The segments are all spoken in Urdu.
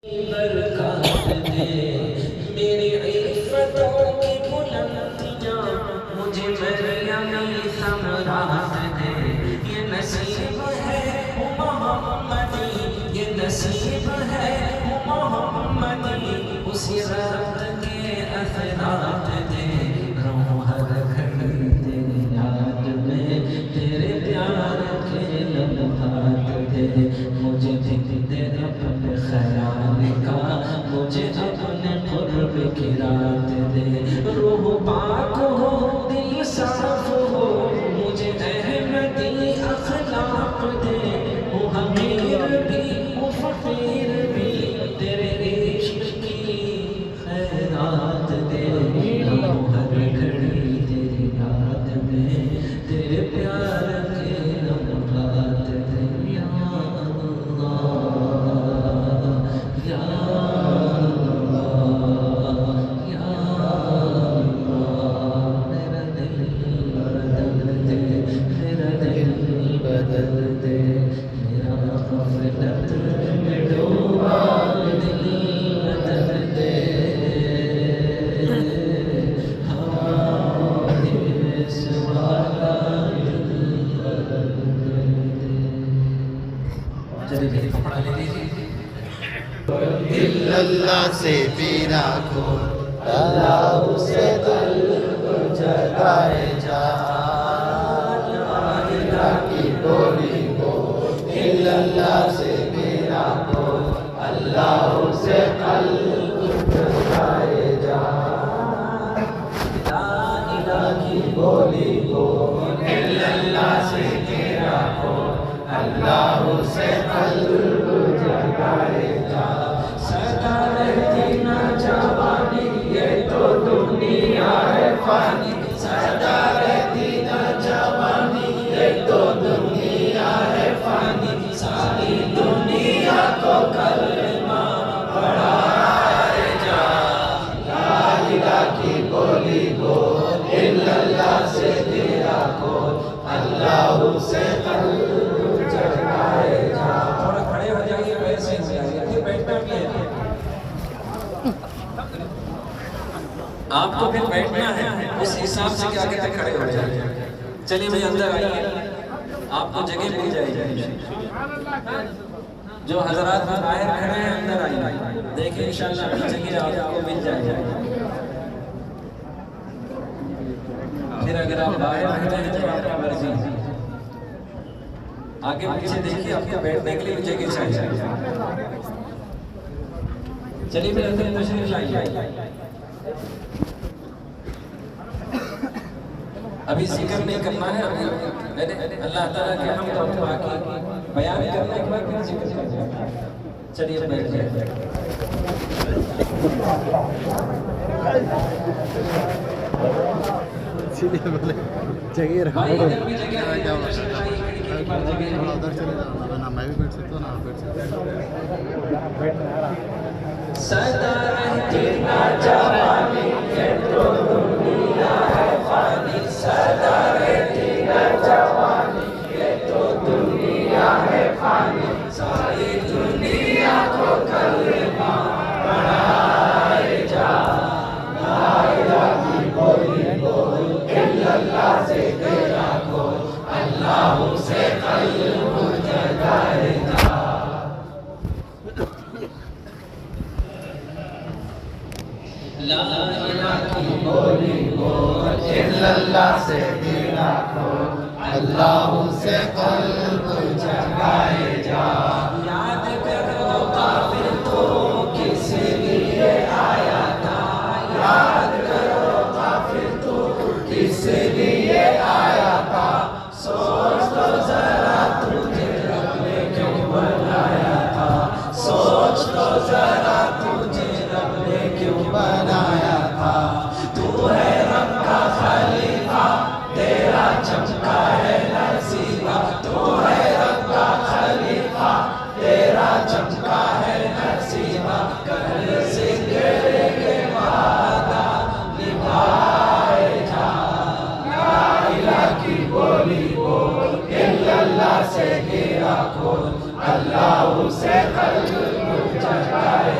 برکات دے میری عفتوں کی بلندیاں مجھے مریم ثمرات دے یہ نصیب ہے محمدی یہ نصیب ہے محمدی اسی رات کے اثرات دے رہوں ہر گھڑی تیری یاد میں تیرے پیار کے لمحات دے مجھے دے اپنے خیال کا مجھے اپنے قرب کی رات دے روح پاک ہو دل صاف ہو مجھے احمدی اخلاق دے ہوں حقیر بھی ہوں فقیر بھی تیرے عشق کی خیرات دے رہوں ہر گھڑی تیری یاد میں تیرے پیار کے لمحات دے یا اللہ سے پیرا کو اللہ سے قلب جگائے جا الہ کی بولی کو اللہ سے پیرا کو اللہ سے قلب جگائے جا الہ کی بولی کو اللہ سے پیرا کو اللہ سے قلب جگائے جا سدا رہتی نہ جوانی یہ تو دنیا ہے فانی سدا رہتی نہ جوانی یہ تو دنیا ہے فانی ساری دنیا کو کلمہ پڑھائے جا لا الہ کی بولی بول اللہ سے تیرا کو اللہ سے قلب جگائے جا تھوڑا کھڑے ہو جائیے ویسے ہو جائیے پھر بیٹھنا بھی ہے آپ کو پھر بیٹھنا ہے اس حساب سے کہ آگے تک کھڑے ہو جائیے چلیے بھائی اندر آئیے آپ کو جگہ مل جائے گی جو حضرات باہر کھڑے ہیں اندر آئیے دیکھیں انشاءاللہ اپنی جگہ آپ کو مل جائے گی پھر اگر آپ باہر کھڑے ہیں تو آپ کا مرضی آگے پیچھے دیکھیے آپ کو بیٹھنے کے لیے جگہ چاہیے چلیے پھر اندر تشریف لائیے ابھی ذکر نہیں کرنا ہے اللہ تعالیٰ کے حمد و ثنا کی بیان کرنے کے بعد پھر ذکر کرنا ہے چلیے بیٹھ جائیے جگہ رکھو ادھر چلے جاؤ نا میں بھی بیٹھ سکتا ہوں نا بیٹھ سکتا ہوں سدا رہتی نہ جوانی یہ تو دنیا ہے فانی سدا رہتی نہ جوانی یہ تو دنیا ہے فانی ساری دنیا کو کلمہ پڑھائے جا لا الہ کی بولی بول اللہ سے تیرا کو اللہ سے قلب جگائے جا لا الہ کی بولی بول اللہ سے تیرا کو اللہ سے قلب جگائے جا یاد کرو کافر تو کس لیے آیا تھا یاد کرو کافر تو کس لیے آیا تھا سوچ تو ذرا تجھے رب نے کیوں بنایا تھا سوچ تو ذرا تجھے رب نے کیوں بنایا تھا تو ہے رب کا خلیفہ تیرا چمکا ہے نصیبہ تو ہے رب کا خلیفہ تیرا چمکا ہے نصیبہ کل ذکر کے وعدہ نبھائے جا لا الہ کی بولی بول اللہ سے گرا کھول اللہ سے قلب جگائے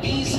20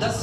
10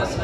10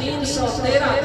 313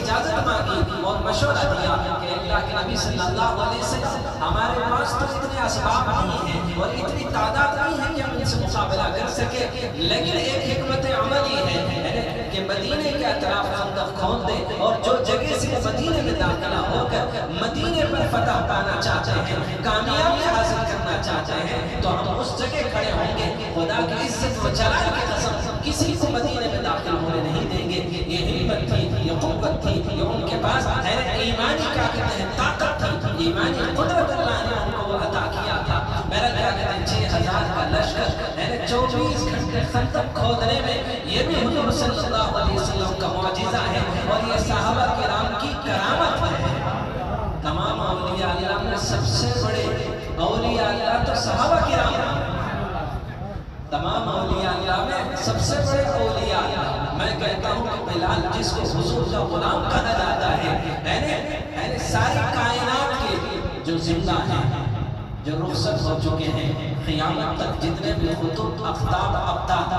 اجازت مانگی اور مشورہ دیا کہ اللہ کے نبی صلی اللہ علیہ وسلم ہمارے پاس تو اتنے اسباب نہیں ہیں اور اتنی تعداد نہیں ہے کہ ہم ان سے مقابلہ کر سکے، لیکن ایک حکمت عملی ہے کہ مدینے کے اطراف خندق کھود دے اور جو جگہ سے مدینے میں داخلہ ہو کر مدینے پر فتح پانا چاہتے ہیں، کامیابی حاصل کرنا چاہتے ہیں، تو ہم اس جگہ کھڑے ہوں گے، خدا کی عزت و جلال کی قسم کسی کو مدینے میں داخل ہونے نہیں دیں گے۔ یہ ہمت تھی، یہ قوت تھی، یہ ان کے پاس ایمانی کیا کہتے ہیں طاقت تھی، ایمانی قدرت اللہ نے ان کو عطا کیا تھا۔ میرا کیا کہتے ہیں 6000 کا لشکر 24 گھنٹے خندق کھودنے میں، یہ بھی حضور صلی اللہ علیہ وسلم کا معجزہ ہے اور یہ صحابہ کرام کی کرامت ہے۔ تمام اولیاء اللہ میں سب سے بڑے اولیاء اللہ تو صحابہ کرام ہیں۔ تمام اولیاء اللہ میں سب سے بڑے اولیاء اللہ، میں کہتا ہوں کہ بلال جس کو حضور کا غلام کہا جاتا ہے، یعنی ساری کائنات کے جو زندہ ہیں، جو رخصت ہو چکے ہیں، قیامت تک جتنے بھی خطب اقطاب ابطال،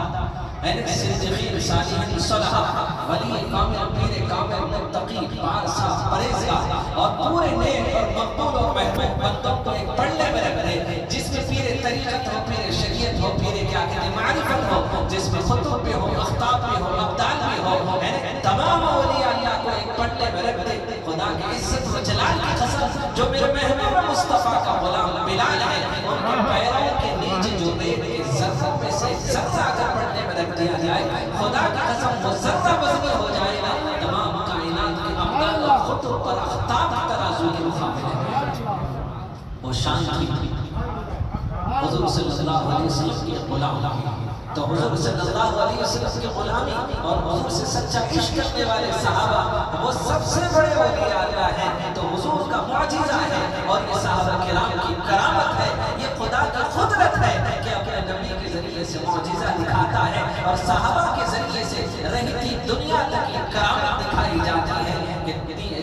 صدیقین صالحین صلحاء ولی کامل پیر کامل متقی پارسا پرہیزگار اور پورے نیک اور مقبول اور محبوب بندوں کو ایک پڑھنے میں رکھ دے، جس میں پیر طریقت ہو، پیر شریعت ہو، پیر کیا کہتے ہیں معرفت ہو، جس میں خطب بھی ہو، اخطاب بھی ہو، ابدال بھی ہو، تمام اولیاء اللہ کو ایک پڑھنے میں رکھ دے۔ خدا کی عزت و جلال کی قسم جو میرے محبوب مصطفیٰ کا غلام بلال ہے، ان کے پیروں کے نیچے جو ریت کے ذرہ میں سے ذرہ اگر پڑھنے میں رکھ دیا جائے، خدا کی قسم وہ ذرہ وزنی ہو جائے گا، تمام کائنات کے ابدال اور خطب پر اخطاب کی ترازو کے مقابلے میں۔ وہ شان تھی حضور صلی اللہ علیہ وسلم کی غلام، تو حضور صلی اللہ علیہ وسلم کی غلامی اور حضور سے سچا عشق کرنے والے صحابہ وہ سب سے بڑے اولیاء اللہ ہیں، تو حضور کا معجزہ ہے اور یہ صحابہ کرام کی کرامت ہے، یہ خدا کی قدرت ہے کہ اپنے نبی کے ذریعے سے معجزہ دکھاتا ہے اور صحابہ کے ذریعے سے رہتی دنیا تک یہ کرامت دکھائی جاتی ہے کہ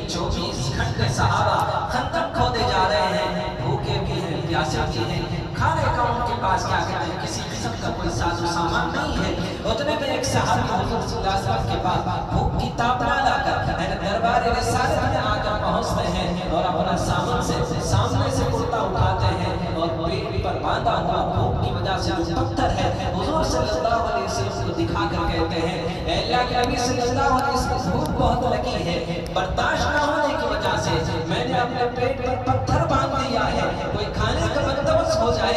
24 گھنٹے صحابہ خندق کھودے جا رہے ہیں، بھوکے بھی ہیں، پیاسے بھی ہیں، کھانے کا ان کے پاس کیا کہتے ہیں کسی قسم کا کوئی ساز و سامان نہیں ہے۔ اتنے میں ایک صحابی حضور صلی اللہ علیہ وسلم کے پاس بھوک کی تاپنا لا کر دربار رسالت میں آ کر پہنچتے ہیں اور اپنا سامان سے سامنے سے کرتا اٹھاتے ہیں اور پیٹ پر باندھا ہوا بھوک کی وجہ سے جو پتھر ہے حضور صلی اللہ علیہ وسلم کو دکھا کر کہتے ہیں اے اللہ کے نبی صلی اللہ علیہ وسلم بھوک بہت لگی ہے، برداشت نہ ہونے کی وجہ سے میں نے اپنے پیٹ پر پتھر باندھ دیا ہے، کوئی کھانے کا بندوبست ہو جائے۔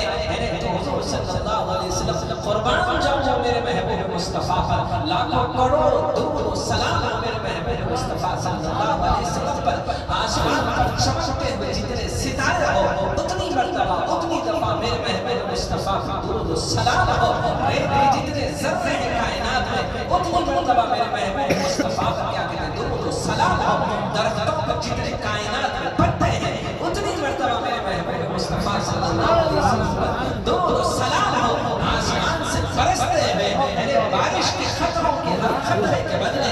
تو حضور صلی اللہ علیہ وسلم قربان جاؤں میرے محبوب مصطفیٰ پر، لاکھوں کروڑوں درود و سلام ہو میرے محبوب مصطفیٰ صلی اللہ علیہ وسلم پر، آسمان پر چمکتے ہوئے جتنے ستارے ہو اتنی مرتبہ اتنی دفعہ میرے محبوب مصطفیٰ پر درود و سلام ہو، ریت کے جتنے ذرے ہیں کائنات میں اتنی مرتبہ میرے محبوب مصطفیٰ پر کیا کہتے ہیں درود و سلام ہو، درختوں پر جتنے کائنات میں پتے ہیں اتنی مرتبہ میرے محبوب مصطفیٰ صلی اللہ علیہ وسلم پر درود و سلام ہو، آسمان سے برستے ہوئے بارش کے خطروں کے ہر خطرے کے بدلے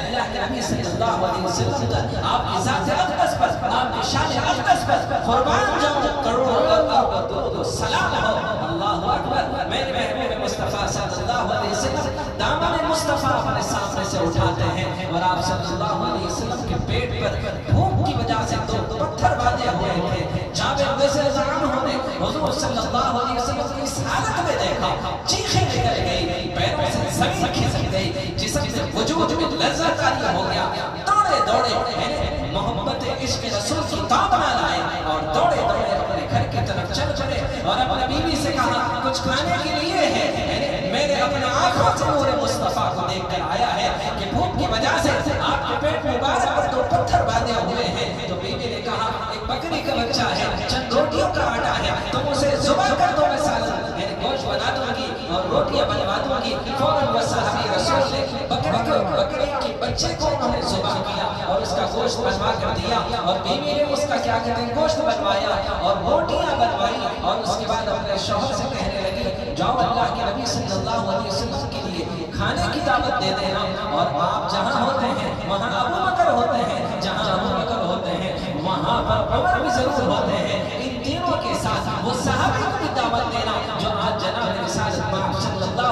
اللہ کے نبی صلی اللہ علیہ وسلم کا آپ کی ذات اقدس پر، آپ کی شان اقدس پر قربان جاؤں کروڑوں کا درود و سلام ہو۔ اللہ اکبر، میرے محبوب مصطفیٰ صلی اللہ علیہ وسلم دامن مصطفیٰ اپنے سامنے سے اٹھاتے ہیں اور آپ صلی اللہ علیہ وسلم کے پیٹ پر بھوک کی وجہ سے دو پتھر باندھے ہوئے تھے۔ جابر رضی اللہ عنہ نے حضور صلی اللہ علیہ وسلم کی اس حالت میں دیکھا، چیخیں نکل گئی، پیروں سے زمین کھسک گئی، جسم سے وجود میں لرزہ طاری ہو گیا، دوڑے دوڑے محبت عشق رسول کی تابنا لائے اور دوڑے دوڑے اپنے گھر کی طرف چل پڑے اور اپنے بیوی سے کہا کچھ کھانے کے لیے ہے، میرے اپنے آنکھوں سے نور مصطفیٰ کو دیکھ کر آیا ہے کہ بھوک کی وجہ سے آپ کے پیٹ مبارک پر دو پتھر باندھے ہوئے ہیں۔ تو بیوی نے کہا ایک بکری کا بچہ ہے، چند روٹیوں کا آٹا ہے، تم اسے ذبح کر دو، میں سالن گوشت بنا دوں گی اور روٹیاں بنوا دوں گی۔ فوراً وہ صحابی رسول نے بکری کے بچے کو انہوں نے ذبح کیا اور اس کا گوشت بنوا کر دیا اور بیوی نے اس کا کیا کہتے ہیں گوشت بنوایا اور روٹیاں بنوائی اور اس کے بعد اپنے شوہر سے کہنے لگی جاؤ اللہ کے نبی صلی اللہ علیہ وسلم کے لیے کھانے کی دعوت دے دینا، اور آپ جہاں ہوتے ہیں وہاں ابو بکر ہوتے ہیں، جہاں ابو بکر ہوتے ہیں وہاں پر عمر بھی ضرور ہوتے ہیں، ان تینوں کے ساتھ وہ صحابہ کو بھی دعوت دینا جو آج جناب رسالت صلی اللہ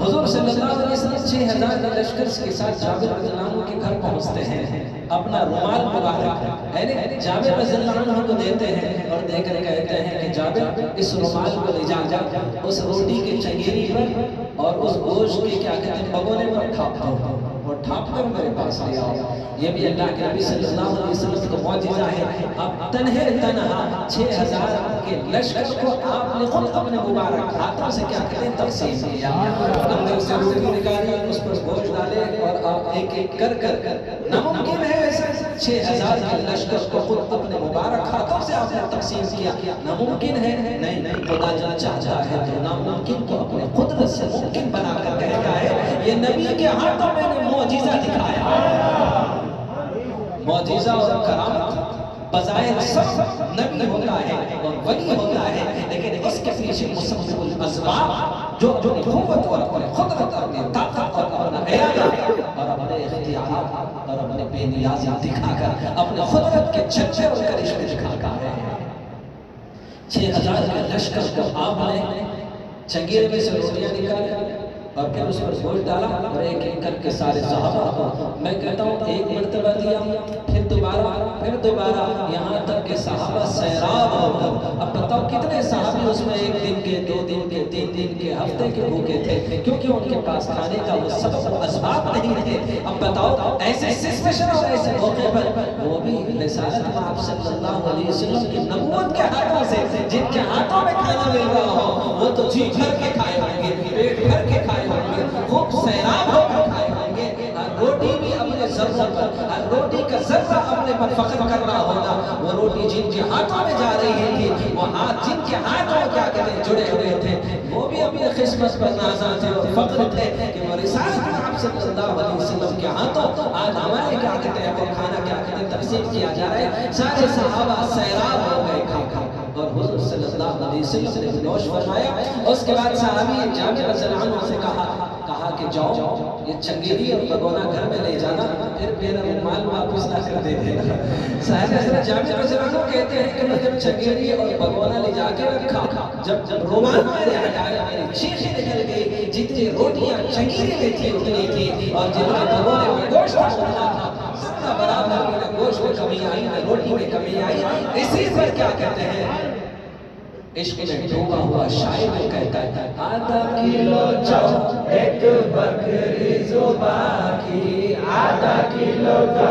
حضور صلی اللہ علیہ وسلم 6000 کے لشکر کے ساتھ جابر رضی اللہ عنہ کے گھر پہنچتے ہیں، اپنا رومال مبارک جابر رضی اللہ عنہ کو دیتے ہیں اور دے کر کہتے ہیں کہ جابر اس رومال کو لے جا اس روٹی کے چنگیری پر اور اس گوشت کے کیا کہتے ہیں بگونے پر ٹھاپ دو اور ٹھاپ کر میرے پاس لے آؤ۔ یہ بھی اللہ کے نبی صلی اللہ علیہ وسلم کا معجزہ ہے۔ اب تنہا 6000 کے لشکر کو آپ نے خود اپنے مبارک ہاتھوں سے کیا کہتے ہیں تقسیم کیا، اندر سے روٹی نکالی، اس پر گوشت ڈالے اور آپ ایک ایک کر ناممکن ہے ایسا 6000 کے لشکر کو خود اپنے مبارک ہاتھوں سے آپ نے تقسیم کیا، ناممکن ہے؟ نہیں، خدا جب چاہتا ہے تو ناممکن کو اپنے قدرت سے ممکن بنا کر کہتا ہے۔ یہ نبی کے ہاتھوں میں نے معجزہ دکھایا۔ معجزہ اور کرامت بظاہر سب نبی ہوتا ہے اور ولی ہوتا ہے، لیکن اس کے پیچھے مسبب الاسباب جو اپنی قوت اور اپنی قدرت اور اپنی طاقت اور اپنا ارادہ اور اپنے اختیارات اور اپنے بے نیازی دکھا کر اپنے قدرت کے چھچے اور کرشمے دکھاتا ہے۔ 6000 کے لشکر کو آپ نے چنگیرے میں سے روٹیاں نکالی اور پھر اس پر گوشت ڈالا اور ایک ایک کر کے سارے صحابہ کو، میں کہتا ہوں ایک مرتبہ دیا، پھر دوبارہ، یہاں تک کہ صحابہ سیراب ہو کر، اب بتاؤ کتنے صحابی اس میں ایک دن کے، 2 دن کے، 3 دن کے، ہفتے کے بھوکے تھے، کیونکہ ان کے پاس کھانے کا وہ سبب و اسباب نہیں تھے۔ اب بتاؤ ایسے سچویشن اور ایسے موقع پر وہ بھی رسالت آپ صلی اللہ علیہ وسلم کی نبوت کے ہاتھوں سے، جن کے ہاتھوں میں کھانا مل رہا ہو، وہ تو جی بھر کے کھائے ہوں گے، پیٹ بھر کے کھائے ہوں گے، خوب سیراب ہو کر کھائے ہوں گے، اور روٹی بھی اپنے ذروں پر، اور روٹی کا ذرہ اپنے پر فخر کر رہا ہوگا۔ وہ روٹی جن کے ہاتھوں میں جا رہی تھی، وہ ہاتھ جن کے ہاتھوں کیا کہتے ہیں جڑے ہوئے تھے، وہ بھی اپنے قسمت پر نازاں تھے اور فخر تھے کہ وہ رسالت آپ صلی اللہ علیہ وسلم کے ہاتھوں آج ہمارے کیا کہتے ہیں وہ کھانا کیا کہتے ہیں تقسیم کیا جا رہا ہے۔ سارے صحابہ سیراب ہو گئے کھا کھا اور حضور صلی اللہ علیہ وسلم نے نوش فرمایا۔ اس کے بعد صحابی جابر رضی اللہ عنہ سے کہا کہ جاؤ یہ چنگیری اور بگونا گھر میں لے جانا، پھر میرا رومال واپس نہ کر دے دینا۔ صاحب حضرت جابر رضی اللہ عنہ کہتے ہیں کہ میں جب چنگیری اور بگونا لے جا کے رکھا، جب رومال میرے ہٹایا میری چیخیں نکل گئی، جتنی روٹیاں چنگیری میں تھی اتنی تھی اور جتنے بگونے میں گوشت اتنا تھا، اتنا برابر میرا گوشت میں کمی آئی، نہ روٹی میں کمی آئی۔ اسی پر کیا کہتے ہیں عشق میں ڈوبا ہوا شاعر میں کہتا ہے آدھا کلو جو ایک بکری زباں کی، آدھا کلو جو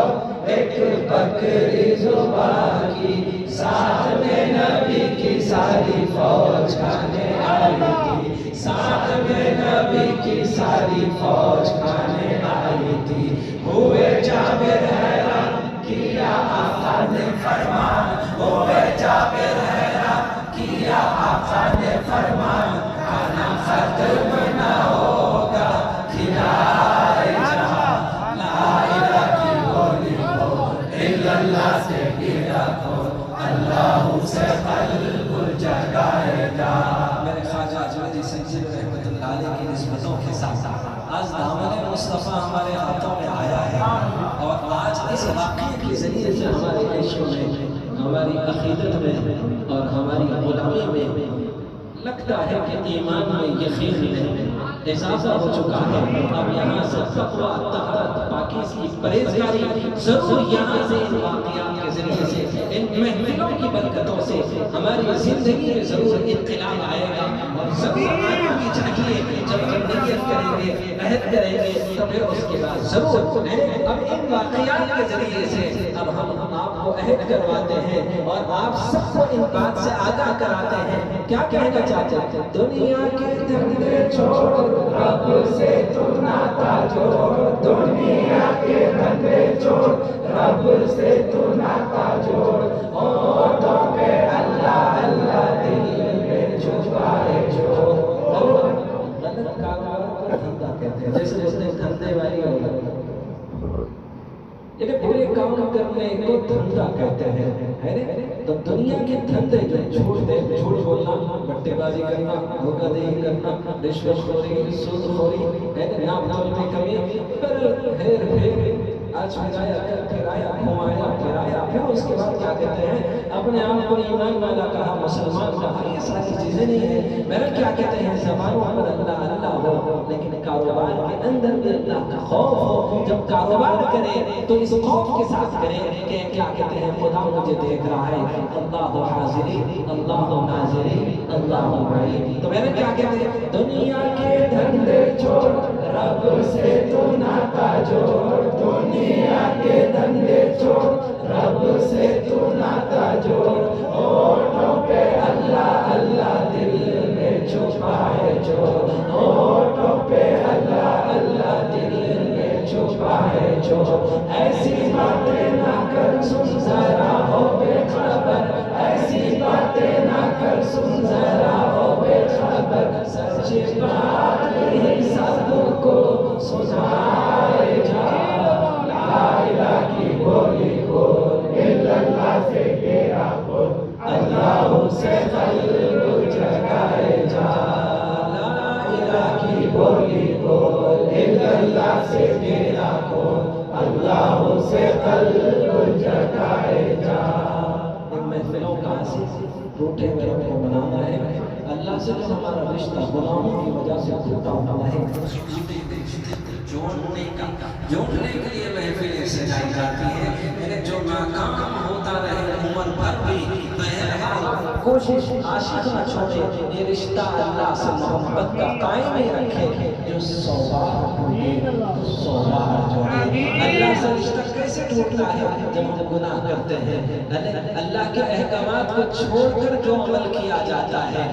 ایک بکری زباں کی، ساتھ میں نبی کی ساری فوج کھانے آئی تھی، ساتھ میں نبی کی ساری فوج کھانے آئی تھی۔ ہوئے جابر حیران کیا آقا نے فرمان، ہوئے جابر حیران کیا آقا نے فرمان، کھانا ختم نہ ہوگا کھلائے جہاں، لا الہ کی بولی ہو الا اللہ سے گرا ہو، اللہ سے قلب جگائے گا۔ میرے خواجہ اجمیری سنجد رحمت اللہ علیہ کی نسبتوں کے ساتھ آج دامن مصطفیٰ ہمارے ہاتھوں میں آیا ہے، اور آج اس واقعے کے ذریعے سے ہمارے عشق میں، ہماری عقیدت میں اور ہماری غلامی میں لگتا ہے کہ ایمان میں یقین میں اضافہ ہو چکا ہے۔ اب یہاں سے تقویٰ، طہارت، پاکیزگی کی پرہیزگاری ضرور یہاں سے ان واقعات کے ذریعے سے، ان محفلوں کی برکتوں سے ہماری زندگی میں ضرور انقلاب آئے گا، اور ضرور آنا بھی چاہیے۔ جب ہم نیت کریں گے، عہد کریں گے، تو پھر اس کے بعد ضرور اب ان واقعات کے ذریعے سے اب ہم آپ کو عہد کرواتے ہیں اور آپ سب کو ان بات سے آگاہ کراتے ہیں۔ کیا کہنا چاہتے ہیں؟ دنیا کے دھندے چھوڑ، رب سے تو ناتا جوڑ، دنیا کے دھندے چھوڑ، رب سے تو ناتا جوڑ، ہونٹوں پہ اللہ اللہ دل میں چھپائے چھوڑ۔ غلط کاروبار کو دھندا کہتے ہیں، جیسے اس نے دھندے والی لیکن برے کام کرنے کو دھندا کہتے ہیں۔ تو دنیا کے دھندے جو جھوٹ بولنا، بٹے بازی کرنا، دھوکہ دہی کرنا، رشوت خوری، سود خوری، ناپ تول میں کمی، ہیر پھیر، آج پھرایا گھمایا پھرایا، پھر اس کے بعد کیا کہتے ہیں اپنے آپ کو ایمان والا کہا، مسلمان کہا، یہ ساری چیزیں نہیں ہیں۔ میرا کیا کہتے ہیں زبانوں پر اللہ اللہ ہو لیکن کاروبار کے اندر بھی اللہ کا خوف ہو۔ جب کاروبار کرے تو اس خوف کے ساتھ کرے کہ کیا کہتے ہیں خدا مجھے دیکھ رہا ہے، اللہ حاضری اللہ ناظری اللہ معین۔ تو میرے کیا کہتے ہیں دنیا کے دھندے چھوڑ رب سے تو ناتا جوڑ، دنیا کے دھندے چھوڑ رب سے تو ناتا جوڑ، ہونٹوں پہ اللہ اللہ دل میں چھپا ہے چور، ہونٹوں پہ اللہ اللہ دل میں چھپا ہے چور۔ ایسی باتیں نہ کر سن ذرا ہو بے خبر، ایسی باتیں نہ کر سن ذرا ہو بے خبر، سچ بات ہی سب کو سنائے جا، لا الہ کی بولی بول، الا اللہ سے گھیرا بول، اللہ سے قلب جگائے جا، لا الہ کی بولی بول، الا اللہ سے گھیرا بول، اللہ سے قلب جگائے جا۔ ان محفلوں کا ٹوٹے ہوئے کو بنانا ہے، اللہ سے جو ہمارا رشتہ غلاموں کی وجہ سے ٹوٹا ہوا ہے، جوڑنے کے لیے محفلیں سجائی جاتی ہیں۔ میرے جو ناکام ہوتا رہے عمر بھر بھی بہرحال کوشش عاشق نہ چھوڑے، یہ رشتہ اللہ سے محبت کا قائم ہی رکھے، جو 100 بار ٹوٹے 100 بار جوڑے۔ اللہ سے رشتہ کیسے ٹوٹتا ہے؟ جب ہم گناہ کرتے ہیں، اللہ کے احکامات کو چھوڑ کر جو عمل کیا جاتا ہے،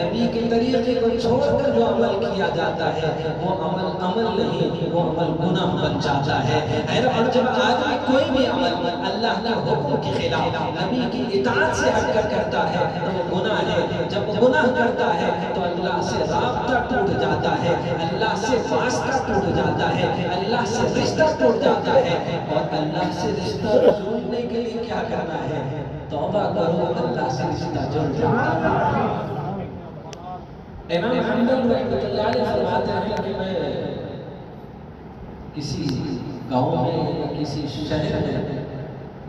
نبی کے طریقے کو چھوڑ کر جو عمل کیا جاتا ہے وہ عمل نہیں، وہ عمل گناہ بن جاتا ہے۔ اور جب آدمی کوئی بھی عمل اللہ کے حکم کے خلاف نبی کی اطاعت سے ہٹ کر کرتا ہے تو وہ گناہ ہے۔ جب وہ گناہ کرتا ہے تو اللہ سے رابطہ ٹوٹ جاتا ہے، اللہ سے واسطہ ٹوٹ جاتا ہے، اللہ سے رشتہ ٹوٹ جاتا ہے۔ اور اللہ سے رشتہ جوڑنے کے لیے کیا کرنا ہے؟ توبہ کرو، اللہ سے رشتہ جڑ جاتا ہے۔ امام حنبل رحمۃ اللہ علیہ فرماتے ہیں کہ میں کسی گاؤں میں یا کسی شہر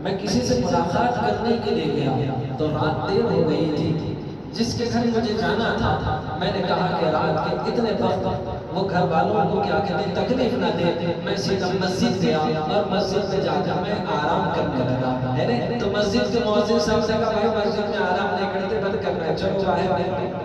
میں کسی سے ملاقات کرنے کے لیے گیا تو رات دیر ہو گئی تھی، جس کے گھر مجھے جانا تھا میں نے کہا کہ رات کے اتنے وقت وہ گھر والوں کو کیا کہتے ہیں تکلیف نہ دے، میں سیدھا مسجد گیا اور مسجد میں جا کر میں آرام کرنے لگا ہے۔ تو مسجد کے مؤذن صاحب سے کہا بھائی مسجد میں آرام نہیں کرتے، بند کرنا ہے، چلو باہر۔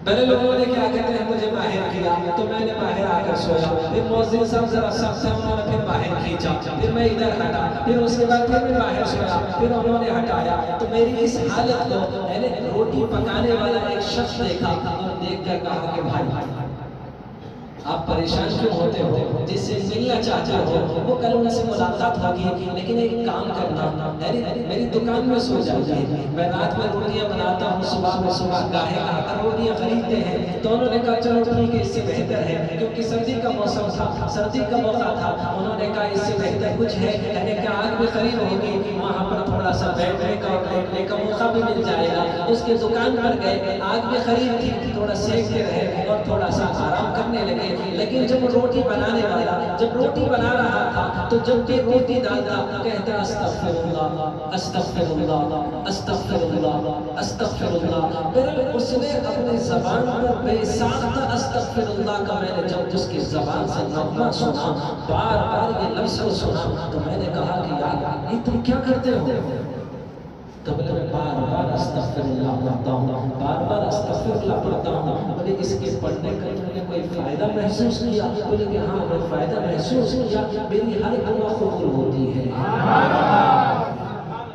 پہلے لوگوں نے کیا کہتے ہیں مجھے باہر کیا تو میں نے باہر آ کر سویا، پھر مؤذن صاحب ذرا سخت سے انہوں نے پھر باہر کھینچا، پھر میں ادھر ہٹا، پھر اس کے بعد پھر میں باہر سویا، پھر انہوں نے ہٹایا۔ تو میری اس حالت کو میں نے روٹی پکانے والا ایک شخص دیکھا اور دیکھ کر کہا کہ بھائی آپ پریشان کیوں ہوتے ہو؟ جس سے ملنا چاہتے ہو وہ کل ان سے ملاقات ہوگی، لیکن ایک کام کرنا، میری دکان میں سو جائیے، میں رات میں روٹیاں بناتا ہوں، صبح گاہک آ کر روٹیاں خریدتے ہیں۔ تو انہوں نے کہا چلو ٹھیک ہے، اس سے بہتر ہے، کیونکہ سردی کا موسم تھا، سردی کا موقع تھا، انہوں نے کہا اس سے بہتر کچھ ہے، یعنی کہ آگ بھی خرید ہوگی، وہاں پر تھوڑا سا بیٹھنے کا اور بیٹھنے کا موقع بھی مل جائے گا۔ اس کے دکان پر گئے، آگ بھی خرید تھی، تھوڑا سیکتے رہے اور تھوڑا سا آرام کرنے لگے۔ لیکن جب روٹی بنانے والا جب روٹی بنا رہا تھا تو جب بھی روٹی ڈالتا کہتا استغفر اللہ استغفر اللہ استغفر اللہ استغفر اللہ۔ پھر اس نے اپنی زبان پر بے ساختہ استغفر اللہ کا میں نے جب اس کی زبان سے نغمہ سنا، بار بار یہ لفظ کو سنا، تو میں نے کہا کہ یار یہ تم کیا کرتے ہو؟ تو بولے میں بار بار استغفر اللہ پڑھتا ہوں، بار بار استغفر اللہ پڑھتا ہوں۔ بولے اس کے پڑھنے کا تم نے کوئی فائدہ محسوس کیا؟ بولے کہ ہاں میں فائدہ محسوس کیا، میری ہر دعا قبول ہوتی ہے،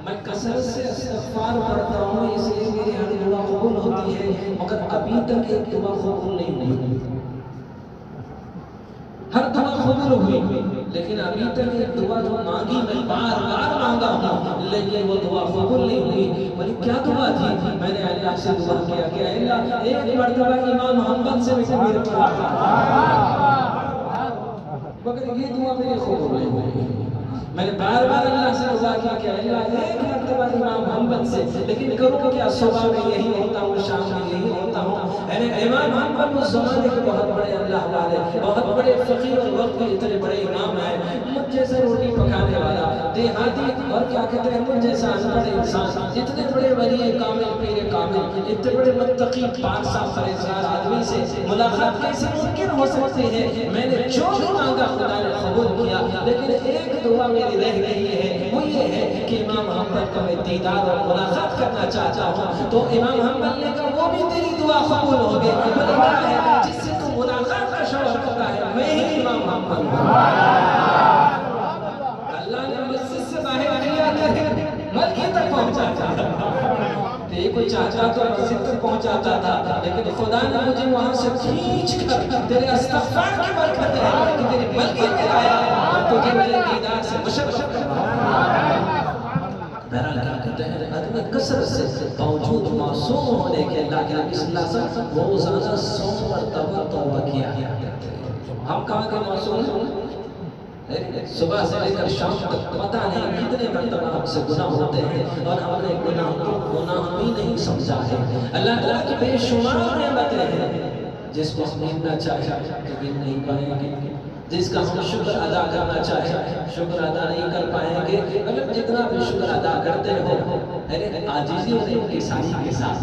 میں کثرت سے استغفار پڑھتا ہوں اس لیے میری ہر دعا قبول ہوتی ہے، مگر ابھی تک ایک دعا قبول نہیں ہوئی۔ ہر دعا قبول ہوئی لیکن ابھی تک ایک دعا جو مانگی میں بار بار مانگا ہوں لیکن وہ دعا قبول نہیں ہوئی۔ بولی کیا دعا تھی؟ میں نے اللہ سے دعا کیا کہ اللہ ایک مرتبہ امام محمد سے مجھے میرے پڑھا، مگر یہ دعا میری قبول نہیں ہوئی۔ میں نے بار بار اللہ سے دعا کیا کہ اللہ ایک مرتبہ امام محمد سے، لیکن کروں کیا، صبح میں یہی ہوتا ہوں، شام میں یہی ہوتا ہوں۔ امام محمد اس زمانے کے بہت بڑے اللہ والے، بہت بڑے فقیر اور وقت کے اتنے بڑے امام ہیں، مجھ جیسا روٹی پکانے والا دیہاتی اور کیا کہتے ہیں مجھ جیسا انپڑھ انسان، اتنے بڑے ولی کامل پیر کامل، اتنے بڑے متقی پارسا پرہیزگار آدمی سے ملاقات کیسے ممکن ہو سکتی ہے؟ میں نے جو بھی مانگا خدا نے قبول کیا، لیکن ایک دعا میری رہ گئی ہے، وہ یہ ہے کہ امام محمد کا میں دیدار اور ملاقات کرنا چاہتا ہوں۔ تو امام محمد نے کہا وہ بھی تیری دعا قبول ہو گئی، بتا ہے جس سے تو ملاقات کا شوق کرتا ہے میں ہی امام محمد ہوں۔ اللہ نے مسجد سے باہر کیا ملکی تک پہنچاتا تھا، کوئی چاہتا تو مسجد تک پہنچاتا تھا، لیکن خدا نے مجھے وہاں سے کھینچ کر تیرے استغفار کی برکت ہے کہ تیری ملکی میں آیا اور تجھے میرے دیدار سے مشرف کروایا۔ بہرحال کیا کہتے ہیں آدمی کثرت سے باوجود معصوم ہونے کے اللہ کے نبی صلی اللہ علیہ وسلم روزانہ 100 مرتبہ توبہ کیا کرتے ہیں۔ ہم کہاں کے معصوم ہیں؟ صبح سے لے کر شام تک پتہ نہیں کتنے مرتبہ ہم سے گناہ ہوتے ہیں اور ہم نے گناہ کو گناہ بھی نہیں سمجھا ہے۔ اللہ تعالیٰ کی بے شمار نعمتیں ہیں، جس کو ہم گننا چاہے تو گن نہیں پائیں گے، جس کا ہم شکر ادا کرنا چاہے شکر ادا نہیں کر پائیں گے۔ اگر جتنا بھی شکر ادا کرتے ہو عاجزی اور انکساری کے ساتھ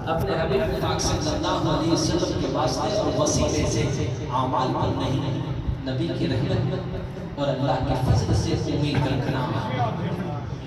اپنے حبیب پاک صلی اللہ علیہ وسلم کے واسطے اور وسیلے سے اعمال پر نہیں، نبی کی رحمت اور اللہ کے فضل سے امید رکھنا،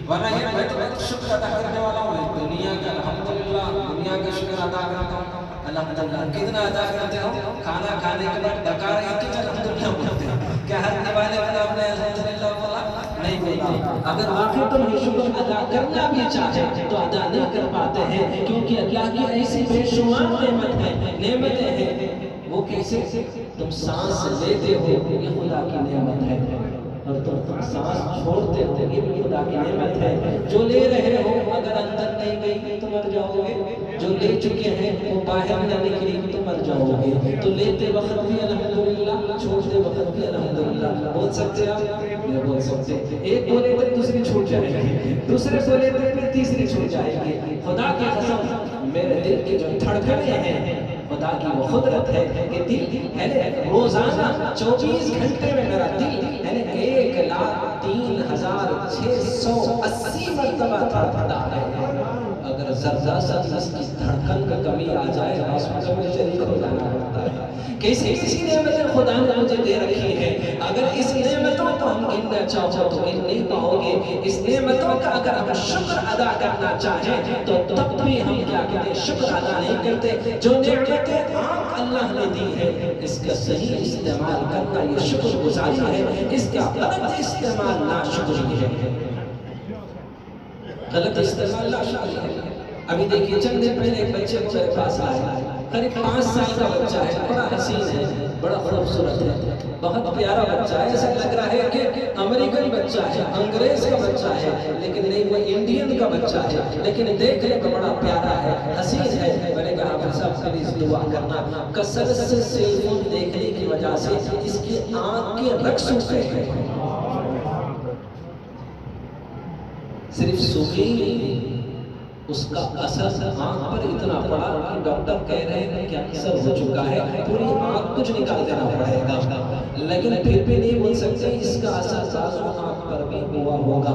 ورنہ یہ میں شکر ادا کرنے والا ہوں دنیا کا الحمدللہ، دنیا کا شکر ادا کرتا ہوں الحمدللہ۔ کتنا ادا کرتے ہو؟ کھانا کھانے کے بعد ڈکار ہے کہ الحمدللہ بولتے ہیں، کیا ہر دیوانے والا اپنے الحمدللہ بولا نہیں بولتا؟ اگر واقعی تم یہ شکر ادا کرنا بھی چاہے تو ادا نہیں کر پاتے ہیں، کیونکہ اللہ کی ایسی بے شمار نعمتیں ہیں۔ وہ کیسے؟ تم سانس لیتے ہو یہ خدا کی نعمت ہے، اور تم سانس چھوڑتے ہو یہ بھی خدا کی نعمت ہے۔ جو لے رہے ہو اگر اندر نہیں گئی تو مر جاؤ گے، جو لے چکے ہیں وہ باہر نہ نکلی تو مر جاؤ گے۔ تو لیتے وقت بھی الحمدللہ، چھوڑتے وقت بھی الحمدللہ بول سکتے آپ؟ یہ بول سکتے، ایک بولے تو دوسری چھوٹ جائے گی، دوسرے بولے تو پھر تیسری چھوٹ جائے گی۔ خدا کی قسم میرے دل کے جو دھڑکنے ہیں خدا کی وہ قدرت ہے کہ دل روزانہ 24 گھنٹے میں میرا دل 1,03,680 مرتبہ دھڑکتا ہے۔ اگر ذرہ سا اس کی دھڑکن کا کمی آ جائے ہاسپٹل میں شریک ہو جانا پڑتا ہے۔ کیسی نعمتیں خدا نے مجھے دے رکھی ہے، اگر اس نعمتوں کو ہم گننا چاہو تو گن نہیں پاؤ گے۔ اس نعمتوں کا اگر ہم شکر ادا کرنا چاہیں تو تب بھی ہم کیا کہتے ہیں شکر ادا نہیں کرتے۔ جو نعمتیں آنکھ اللہ نے دی ہے اس کا صحیح استعمال کرنا یہ شکر گزاری ہے، اس کا غلط استعمال ناشکری ہے۔ غلط استعمال ناشکری ہے۔ ابھی دیکھیے چند دن پہلے ایک بچے کو میرے پاس آیا، قریب 5 سال کا بچہ ہے، بڑا حسین ہے، بڑا خوبصورت ہے، بہت پیارا بچہ ہے، ایسا لگ رہا ہے کہ امریکن بچہ ہے، انگریز کا بچہ ہے، لیکن نہیں وہ انڈین کا بچہ ہے، لیکن دیکھنے کو بڑا پیارا ہے، حسین ہے۔ میں نے کہا آپ سب پلیز دعا کرنا، کثرت سے سیل فون دیکھنے کی وجہ سے اس کی آنکھ کے رقص اٹھتے ہیں، صرف سوکھی اس کا اثر آنکھ پر اتنا پڑا کہ ڈاکٹر کہہ رہے ہیں کہ کینسر ہو چکا ہے، پوری آنکھ کچھ نکال دینا پڑے گا، لیکن پھر بھی نہیں بول سکتے اس کا اثر سازو آنکھ پر بھی ہوا ہوگا۔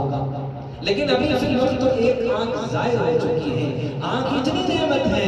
لیکن ابھی فی الوقت تو ایک آنکھ ضائع ہو چکی ہے، آنکھ اتنی نعمت ہے۔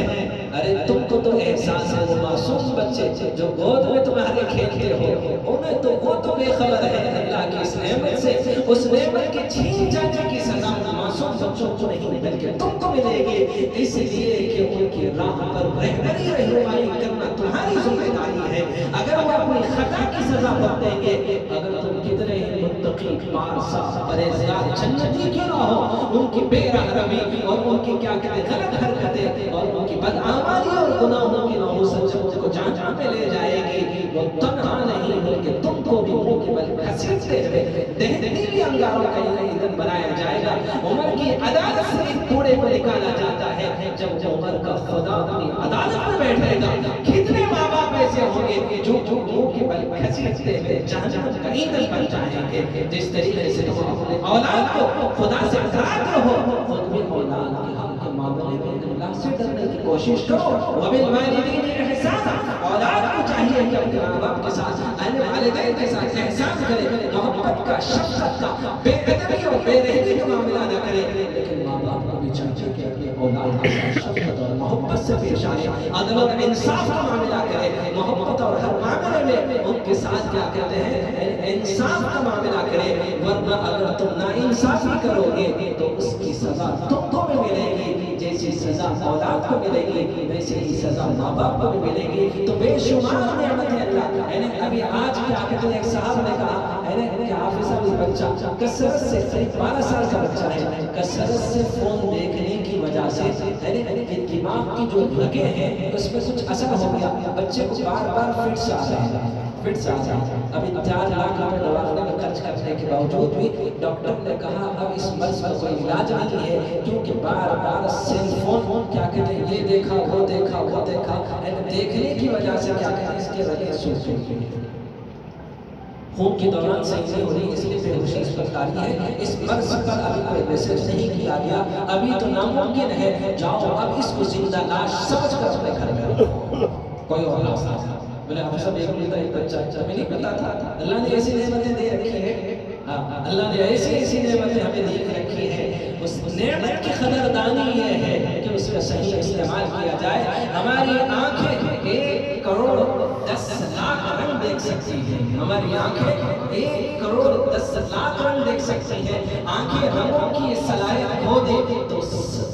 ارے تم کو تو احساس ہے، وہ معصوم بچے جو گود میں تمہارے کھیلتے ہو انہیں تو وہ تو بے خبر ہے اللہ کی اس نعمت سے، اس نعمت کے چھین جانے کی سزا معصوم بچوں کو نہیں بلکہ تم کو ملے گی، اس لیے کہ ان کی راہ پر رہبری رہنمائی کرنا تمہاری ذمہ داری ہے۔ اگر وہ اپنی خطا کی سزا بھگتیں گے، اگر تم کتنے ہی متقی پارسا پرہیزگار جنتی کیوں نہ ہو، ان کی بے رحمی اور ان کی کیا کہتے غلط حرکتیں اور ان کی بدعمالی اور گناہوں کی ناموست ان کو جان جان پہ لے جائے گی، وہ تنہا نہیں بلکہ تم کو بھی ان کے بل گھسیٹتے ہوئے دہندی انگاروں کا ایندھن بنایا جائے گا۔ عمر کی عدالت سے ایک کوڑے کو نکالا جاتا ہے، جب عمر کا خدا اپنی عدالت میں بیٹھے گا کتنے ماں باپ ایسے ہوں گے جو منہ کے بل گھسیٹتے ہوئے جہنم کا ایندھن بن جائیں گے. جس طریقے سے تم اپنے اولاد کو خدا سے ڈراتے ہو خود بھی اولاد کے حق کے معاملے میں اللہ سے ڈرنے کی کوشش کرو. وبالوالدین احسانا, اولاد کو چاہیے کہ اپنے ماں باپ کے ساتھ اہل والدین کے ساتھ احسان کرے, محبت کا, شفقت کا, بے ادبی اور بے رحمی کا معاملہ نہ کرے. لیکن ماں باپ کو بھی چاہیے کہ اپنے اولاد کے ساتھ شفقت اور محبت سے پیش آئے, عدل اور انصاف کا معاملہ کرے. محبت اور ہر معاملے میں ان کے ساتھ کیا کہتے ہیں انصاف کا معاملہ کرے. ورنہ اگر تم ناانصافی کرو گے تو اس کی سزا تم کو بھی ملے گی. جیسی سزا اولاد کو ملے گی ویسے ہی سزا ماں باپ کو بھی ملے گی. تو بے شمار نعمت ہے اللہ. ابھی آج کیا کہتے ہیں, ایک صاحب نے کہا کہ حافظ صاحب بچہ کثرت سے, قریب 12 سال کا بچہ ہے, کثرت سے فون دیکھنے کی وجہ سے دماغ کی جو رگیں ہیں اس میں کچھ اثر ہو گیا. بچے کو بار بار فٹس آ رہے ہیں. ابھی 4 لاکھ روپے دواخانے میں خرچ کرنے کے باوجود بھی ڈاکٹر نے کہا اب اس مرض کا کوئی علاج نہیں ہے, کیونکہ بار بار سیل فون کیا کہتے ہیں یہ دیکھا وہ دیکھا وہ دیکھا, دیکھنے کی وجہ سے کیا کہتے ہیں اس کے رگیں سوکھ گئی. خون کے دوران صحیح نہیں ہو رہی, اس لیے بے ہوشی اس پر طاری ہے. اس مرض پر ابھی کوئی میسج نہیں کیا گیا, ابھی تو ناممکن ہے. جاؤ اب اس کو زندہ لاش سمجھ کر اپنے گھر میں رکھو. کوئی اور راستہ نہیں. بولے آپ سب ایک ملتا ایک بچہ, ہمیں نہیں پتا تھا. اللہ نے ایسی نعمتیں دے رکھی ہیں, اللہ نے ایسی نعمتیں ہمیں دے رکھی ہیں. اس نعمت کی قدردانی یہ ہے کہ اس کا صحیح استعمال کیا جائے. ہماری آنکھیں 1 کروڑ 10 لاکھ رنگ دیکھ سکتی ہیں. ہماری آنکھیں 1 کروڑ 10 لاکھ رنگ دیکھ سکتی ہیں. آنکھیں رنگوں کی صلاحیت کھو دے تو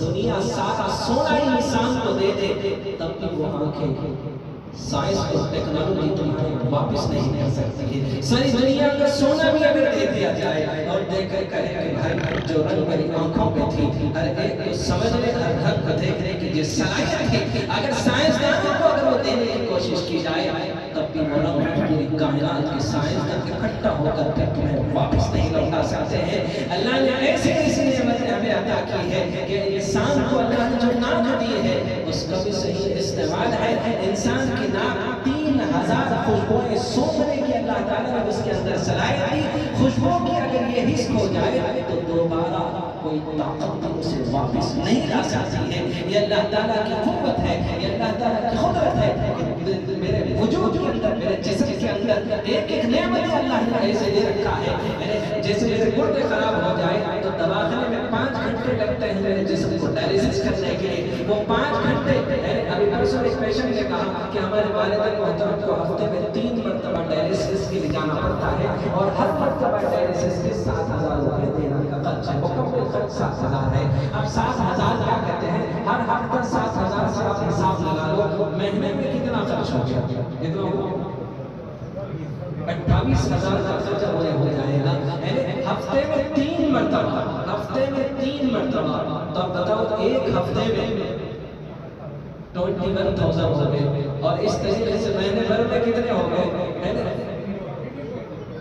دنیا سارا سونا ہی انسان کو دے دے, تب بھی وہ آنکھیں سائنس اور ٹیکنالوجی تمہارے واپس نہیں کر سکتی ہے. ساری دنیا کا سونا بھی اگر دے دیا جائے اور دے کر کہے کہ بھائی جو رنگ میری آنکھوں پہ تھی ہر ایک کو سمجھنے, ہر گھر کو دیکھنے کی جو صلاحیت ہے, اگر سائنسدانوں کو اگر وہ دینے کی کوشش کی جائے تب بھی وہ رنگ پوری کائنات کے سائنسدان اکٹھا ہو کر پھر تمہیں واپس نہیں لوٹا سکتے ہیں. اللہ نے ایسی نعمتیں ہمیں عطا کی ہے کہ انسان کو اللہ نے جو ناک دی ہے اس کا بھی صحیح استعمال ہے. انسان کی ناک 3000 خوشبوئیں سونگنے کی اللہ تعالیٰ نے اس کے اندر صلاحیت دی. خوشبو کی اگر یہ حس ہو جائے تو دوبارہ کوئی طاقت بھی اسے واپس نہیں لا سکتی ہے. یہ اللہ تعالیٰ کی قوت ہے, یہ اللہ تعالیٰ کی قدرت ہے کہ میرے وجود کے اندر, میرے جسم کے اندر ایک ایک نعمت اللہ نے ایسے دے رکھا ہے. جیسے میرے گردے خراب ہو جائے تو دواخانے میں 5 گھنٹے لگتے ہیں میرے جسم کو ڈائلیسس کرنے کے لیے. وہ 5 گھنٹے, ابھی پرسوں ایک پیشنٹ نے کہا کہ ہمارے والدین محترم کو ہفتے میں 3 مرتبہ ڈائلیسس کے لیے جانا پڑتا ہے اور ہر مرتبہ ڈائلیسس کے 7,000 روپے دینا کا خرچ ہے. مکمل خرچ 7,000 ہے. اب 7,000 کیا کہتے ہیں, ہر ہفتہ 7,000 سے آپ حساب لگا لو, مہینے میں کتنا خرچ ہو گیا, کتنا ہو 28,000 کا خرچہ ہو جائے گا. ہفتے میں 3 مرتبہ, ہفتے میں 3 مرتبہ, تو اب بتاؤ ایک ہفتے میں 21,000 ہو گئے. اور اس طریقے سے مہینے بھر میں کتنے ہو گئے,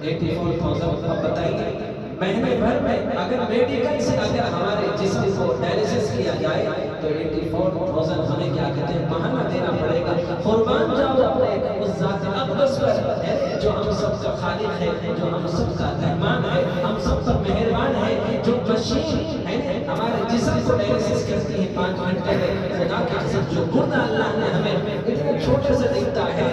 84,000. اب بتائیے مہینے بھر میں اگر میڈیکل سے اگر ہمارے جسم کو ڈائلیسس کیا جائے تو 84,000 ہمیں کیا کہتے ہیں بہانہ دینا پڑے گا. قربان جاؤ اپنے اس ذات اقدس پر جو ہم سب کا خالق ہے, جو ہم سب کا رحمان ہے, ہم سب پر مہربان ہے, جو مشین ہے ہمارے جسم کو ڈائلیسس کرتی ہے 5 گھنٹے میں. خدا کے قسم جو گردہ اللہ نے ہمیں اتنے چھوٹے سے دیتا ہے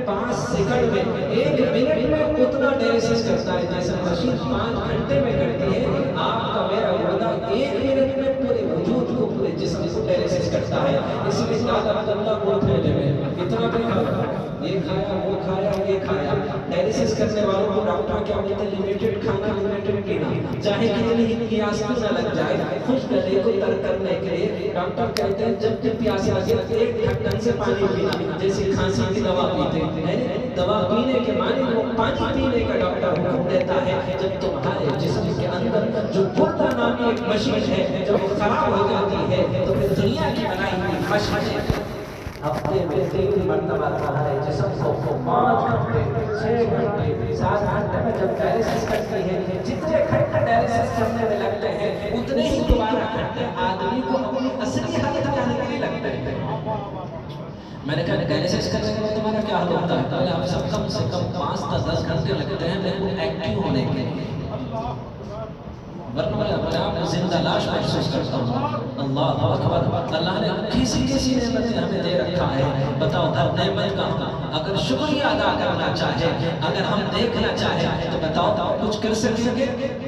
5 سیکنڈ میں, 1 منٹ میں اتنا ڈائلیسس کرتا ہے جیسے مشین 5 گھنٹے میں کرتی ہے. آپ کا میرا گردہ 1 منٹ میں پورے وجود کو, پورے جسم کو ڈائلیسس کرتا ہے. اس لیے دادا عبداللہ کو پھیلے میں اتنا بھی کھایا, یہ کھایا, وہ کھایا, یہ کھایا. ڈائلیسس کرنے والوں کو ڈاکٹر کیا بولتے ہیں لمیٹڈ کھانا, لمیٹڈ پینا, چاہے کتنی ہی پیاس نہ لگ جائے. خشک گلے کو تر کرنے کے لیے ڈاکٹر کہتے ہیں جب جب پیاس لگے 1 ڈھکن سے پانی پینا, جیسے کھانسی کی دوا پیتے ہیں. دوا پینے کے معنی وہ پانی پینے کا ڈاکٹر حکم دیتا ہے. جب تمہارے جسم کے اندر جو گردہ نامی ایک مشین ہے جب وہ خراب ہو جاتی ہے تو پھر دنیا کی بنائی ہوئی مشین ہفتے میں 3 مرتبہ تمہارے جسم کو 5 گھنٹے, 6 گھنٹے, 7 گھنٹے میں جب ڈائلیسس کرتی ہے, جتنے گھنٹے ڈائلیسس کرنے میں لگتے ہیں اتنے ہی دوبارہ گھنٹے آدمی کو اپنی اصلی حالت جانے میں نے کہا ڈائلسس کرنے کے بعد تمہارا کیا حال ہوتا ہے؟ بولے آپ سب کم سے کم 5 تا 10 گھنٹے لگتے ہیں میرے کو ایکٹیو ہونے کے لیے، ورنہ بولے آپ زندہ لاش محسوس کرتا ہوں۔ اللہ اکبر، اللہ نے کیسی کیسی نعمتیں ہمیں دے رکھا ہے، بتاؤ ہر نعمت کا اگر شکریہ ادا کرنا چاہے، اگر ہم دیکھنا چاہیں تو بتاؤ کچھ کر سکیں گے؟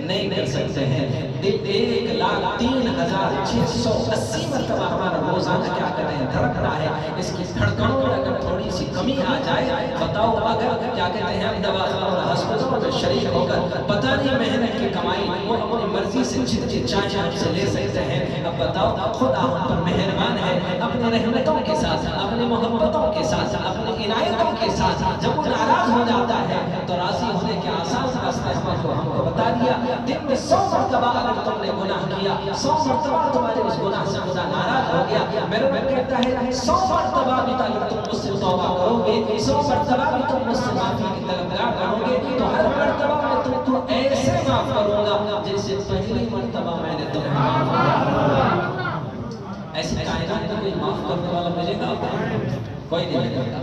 نہیں کر سکتے ہیں۔ 1,03,680 مرتبہ ہمارا روزانہ کیا کرتے ہیں دھڑکتا ہے، اس کی دھڑکنوں میں اگر تھوڑی سی کمی آ جائے، بتاؤ اگر کیا کہتے ہیں ہم دواخانوں اور ہسپتالوں میں شریک ہو کر پتہ نہیں محنت کی کمائی وہ اپنی مرضی سے جتنی چاہے ہم سے لے سکتے ہیں۔ اب بتاؤ خدا ہم پر مہربان ہے، اپنی رحمتوں کے ساتھ، اپنی محبتوں کے ساتھ، اپنی عنایتوں کے ساتھ جب وہ ناراض ہو جاتا ہے تو راضی ہونے کے آسان راستے ہم کو بتا دیا۔ دن میں 100 مرتبہ اگر تم نے گناہ کیا، 100 مرتبہ تمہارے اس گناہ سے خدا ناراض ہو گیا، میرے رب کہتا ہے 100 مرتبہ بھی اگر تم مجھ سے توبہ کرو گے، 100 مرتبہ بھی تم مجھ سے معافی کی طلبگار کرو گے تو ہر مرتبہ میں تم کو ایسے معاف کروں گا جیسے پہلی مرتبہ میں نے تمہیں معاف کیا۔ ایسی کائنات میں کوئی معاف کرنے والا ملے گا؟ کوئی نہیں ملے گا۔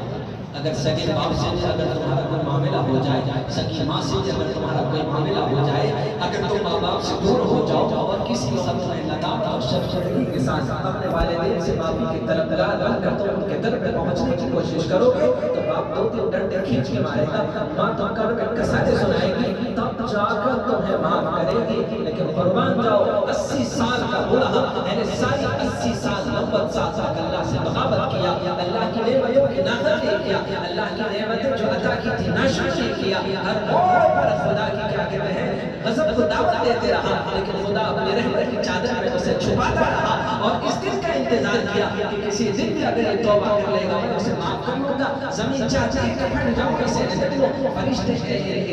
اگر سگے باپ سے اگر تمہارا کوئی معاملہ ہو جائے، سگی ماں سے اگر تمہارا کوئی معاملہ ہو جائے، اگر تم ماں باپ سے دور ہو جاؤ اور کسی وقت میں ندامت اور شرمندگی کے ساتھ اپنے والدین سے معافی کی طلبگار بن کر تم ان کے در پہ پہنچنے کی کوشش کرو گے تو باپ 2-3 ڈنڈے کھینچ کے مارے گا، ماں تم کا قصائد سنائے گی، تب جا کر تمہیں معاف کرے گی۔ لیکن قربان جاؤ 80 سال کا بوڑھا، یعنی ساری 80 سال 90 سال تک اللہ سے بغاوت کیا، اللہ کی نعمتوں کی نافرمانی کیا، اللہ کی نعمتیں جو عطا کی تھی ناشکری کیا، ہر موڑ پر خدا کی کیا کہتے ہیں غضب کو دعوت دیتے رہا، لیکن خدا اپنی رحمت کی چادر میں اسے چھپاتا رہا اور اس دن کا انتظار کیا کہ کسی دن بھی اگر یہ توبہ کر لے گا میں اسے معاف کر لوں گا۔ زمین چاہتی ہے کہ پھٹ جاؤ اسے نظر دو، فرشتے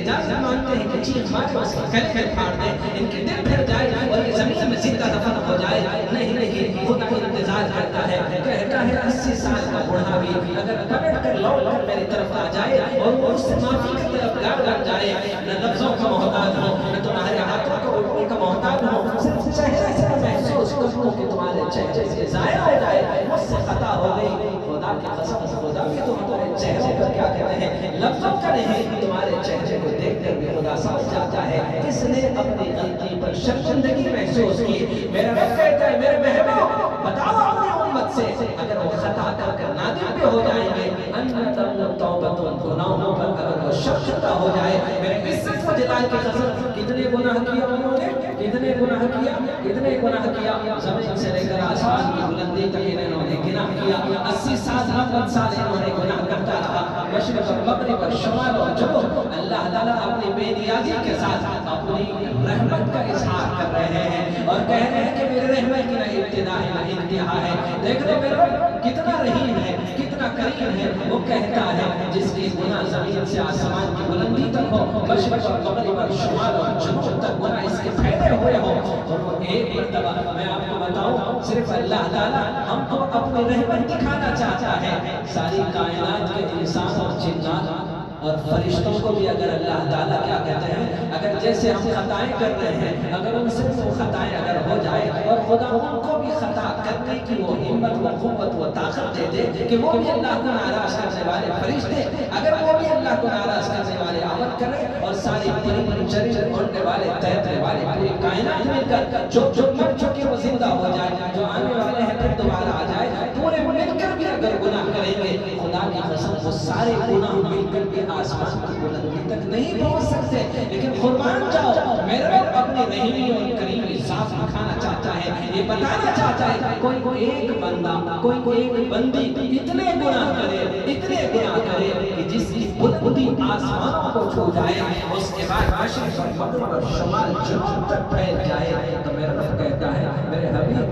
اجازت مانگتے ہیں کہ چیخ مارے اس کی کلکل پھاڑ دیں، ان کے دل پھر جائے اور یہ زمین میں زندہ دفن ہو جائے۔ نہیں نہیں، خدا انتظار کرتا ہے، کہتا ہے 80 سال کا بوڑھا بھی اگر پلٹ کر لوٹ کر میری طرف آ جائے اور وہ اس سے معافی کی طلبگار بن جائے، نہ لفظوں کا محتاج ہو، نہ تمہارے ہاتھوں کو اٹھنے کا محتاج ہو، صرف چہرے سے محسوس کرو کہ تمہارے چہرے سے ضائع ہو جائے مجھ سے خطا ہو گئی، خدا کی قسم خدا بھی تمہارے چہرے پر کیا کہتے ہیں لفظوں کا نہیں، تمہارے چہرے کو دیکھ کر بھی خدا سمجھ جاتا ہے اس نے اپنی غلطی پر شرمندگی محسوس کی۔ میرا رب کہتا ہے میرے بہنوں بتاؤ اپنی امت سے اگر وہ خطا کر کر نادم بھی ہو جائیں گے، توبتوں گناہوں پر اگر وہ شرمندہ ہو جائے، میرے عزت و جلال کی قسم کتنے گناہ کیا انہوں نے، کتنے گناہ کیا، کتنے گناہ کیا، زمین سے لے کر آسمان کی بلندی تک انہوں نے گناہ کیا، 80 سال 90 سال انہوں نے گناہ کرتا رہا، مشرق اور مغرب اور شمال اور جنوب، اللہ تعالیٰ اپنی بے نیازی کے ساتھ اپنی رحمت کا اظہار کر رہے ہیں اور کہہ رہے ہیں کہ میرے رحمت کی نہ ابتدا ہے نہ انتہا ہے۔ دیکھ لو میرے رب کتنا رحیم ہے، کتنا کریم ہے، وہ کہتا ہے جس کی گناہ زمین سے آسمان کی بلندی تک ہو، مشرق اور مغرب اور شمال اور جنوب تک گناہ اس کے پھیلے ہوئے ہو، اور وہ ایک مرتبہ میں آپ کو بتاؤں صرف اللہ تعالیٰ ہم کو اپنی رحمت دکھانا چاہتا ہے، ساری کائنات کے انسان اور جنات اور فرشتوں کو بھی اگر اللہ تعالیٰ کیا کہتے ہیں اگر جیسے ہم خطائیں کر رہے ہیں اگر ان سے وہ خطائیں اگر ہو جائے اور خدا ان کو بھی خطا کرنے کی وہ ہمت و قوت و طاقت دے دے کہ وہ بھی اللہ کو ناراض کرنے والے فرشتے اگر وہ بھی اللہ کو ناراض کرنے والے عمل کریں اور ساری پری چرچ اڑنے والے تیرنے والے پوری کائنات مل کر جو مر چکے وہ زندہ ہو جائے، جو آنے والے ہیں پھر دوبارہ آ جائے، پورے مل کر بھی اگر گناہ کریں گے خدا کی قسم وہ سارے گناہ مل کر بھی آسمان کی بلندی تک نہیں پہنچ سکتے، لیکن قربان جاؤ میرا رب اپنی رحیمی اور کریمی ذات دکھانا چاہتا ہے، یہ بتانا چاہتا ہے کوئی ایک بندہ کوئی ایک بندی اتنے گناہ کرے کہ جس کی بلندی آسمانوں کو چھو جائے اس کے بعد مشرق اور مغرب اور شمال جنوب تک پھیل جائے، تو میرا رب کہتا ہے میرے حبیب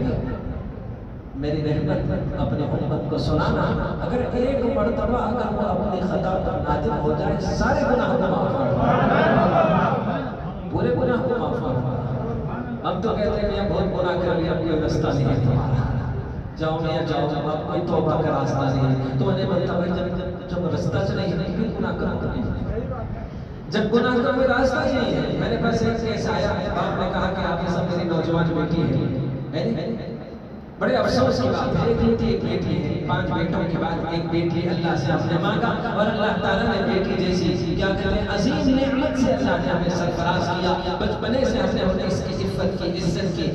میری رحمت اپنے امت کو سنانا، اگر ایک مرتبہ اگر وہ اپنی خطا پر نادم ہو جائے سارے گناہ کو معاف فرما، پورے گناہ کو معاف فرما۔ ہم تو کہتے ہیں کہ بہت گناہ کر لیا، کوئی راستہ نہیں ہے تمہارا، جاؤ میاں جاؤ، جب آپ کوئی توبہ کا راستہ نہیں ہے تو انہیں بنتا بھائی جب راستہ سے نہیں ہے پھر گناہ کرو جب گناہ کا کوئی راستہ ہی نہیں ہے۔ میں نے بس ایک کیس آیا، باپ نے کہا کہ آپ یہ سب میری نوجوان بیٹی ہے بڑے افسوس کی بات ہے، ایک بیٹی ہے، 5 بیٹوں کے بعد ایک بیٹی اللہ سے ہم نے مانگا اور اللہ تعالیٰ نے بیٹی جیسی کیا کہتے ہیں عظیم نعمت سے اللہ نے ہمیں سرفراز کیا، بچپنے سے ہم نے اس کی عفت کی، عزت کی،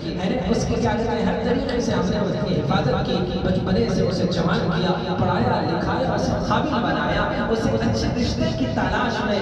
اس کی کیا کہتے ہیں ہر طریقے سے ہم نے اس کی حفاظت کی، بچپنے سے اسے جوان کیا، پڑھایا لکھایا، اسے قابل بنایا، اسے اچھے رشتے کی تلاش میں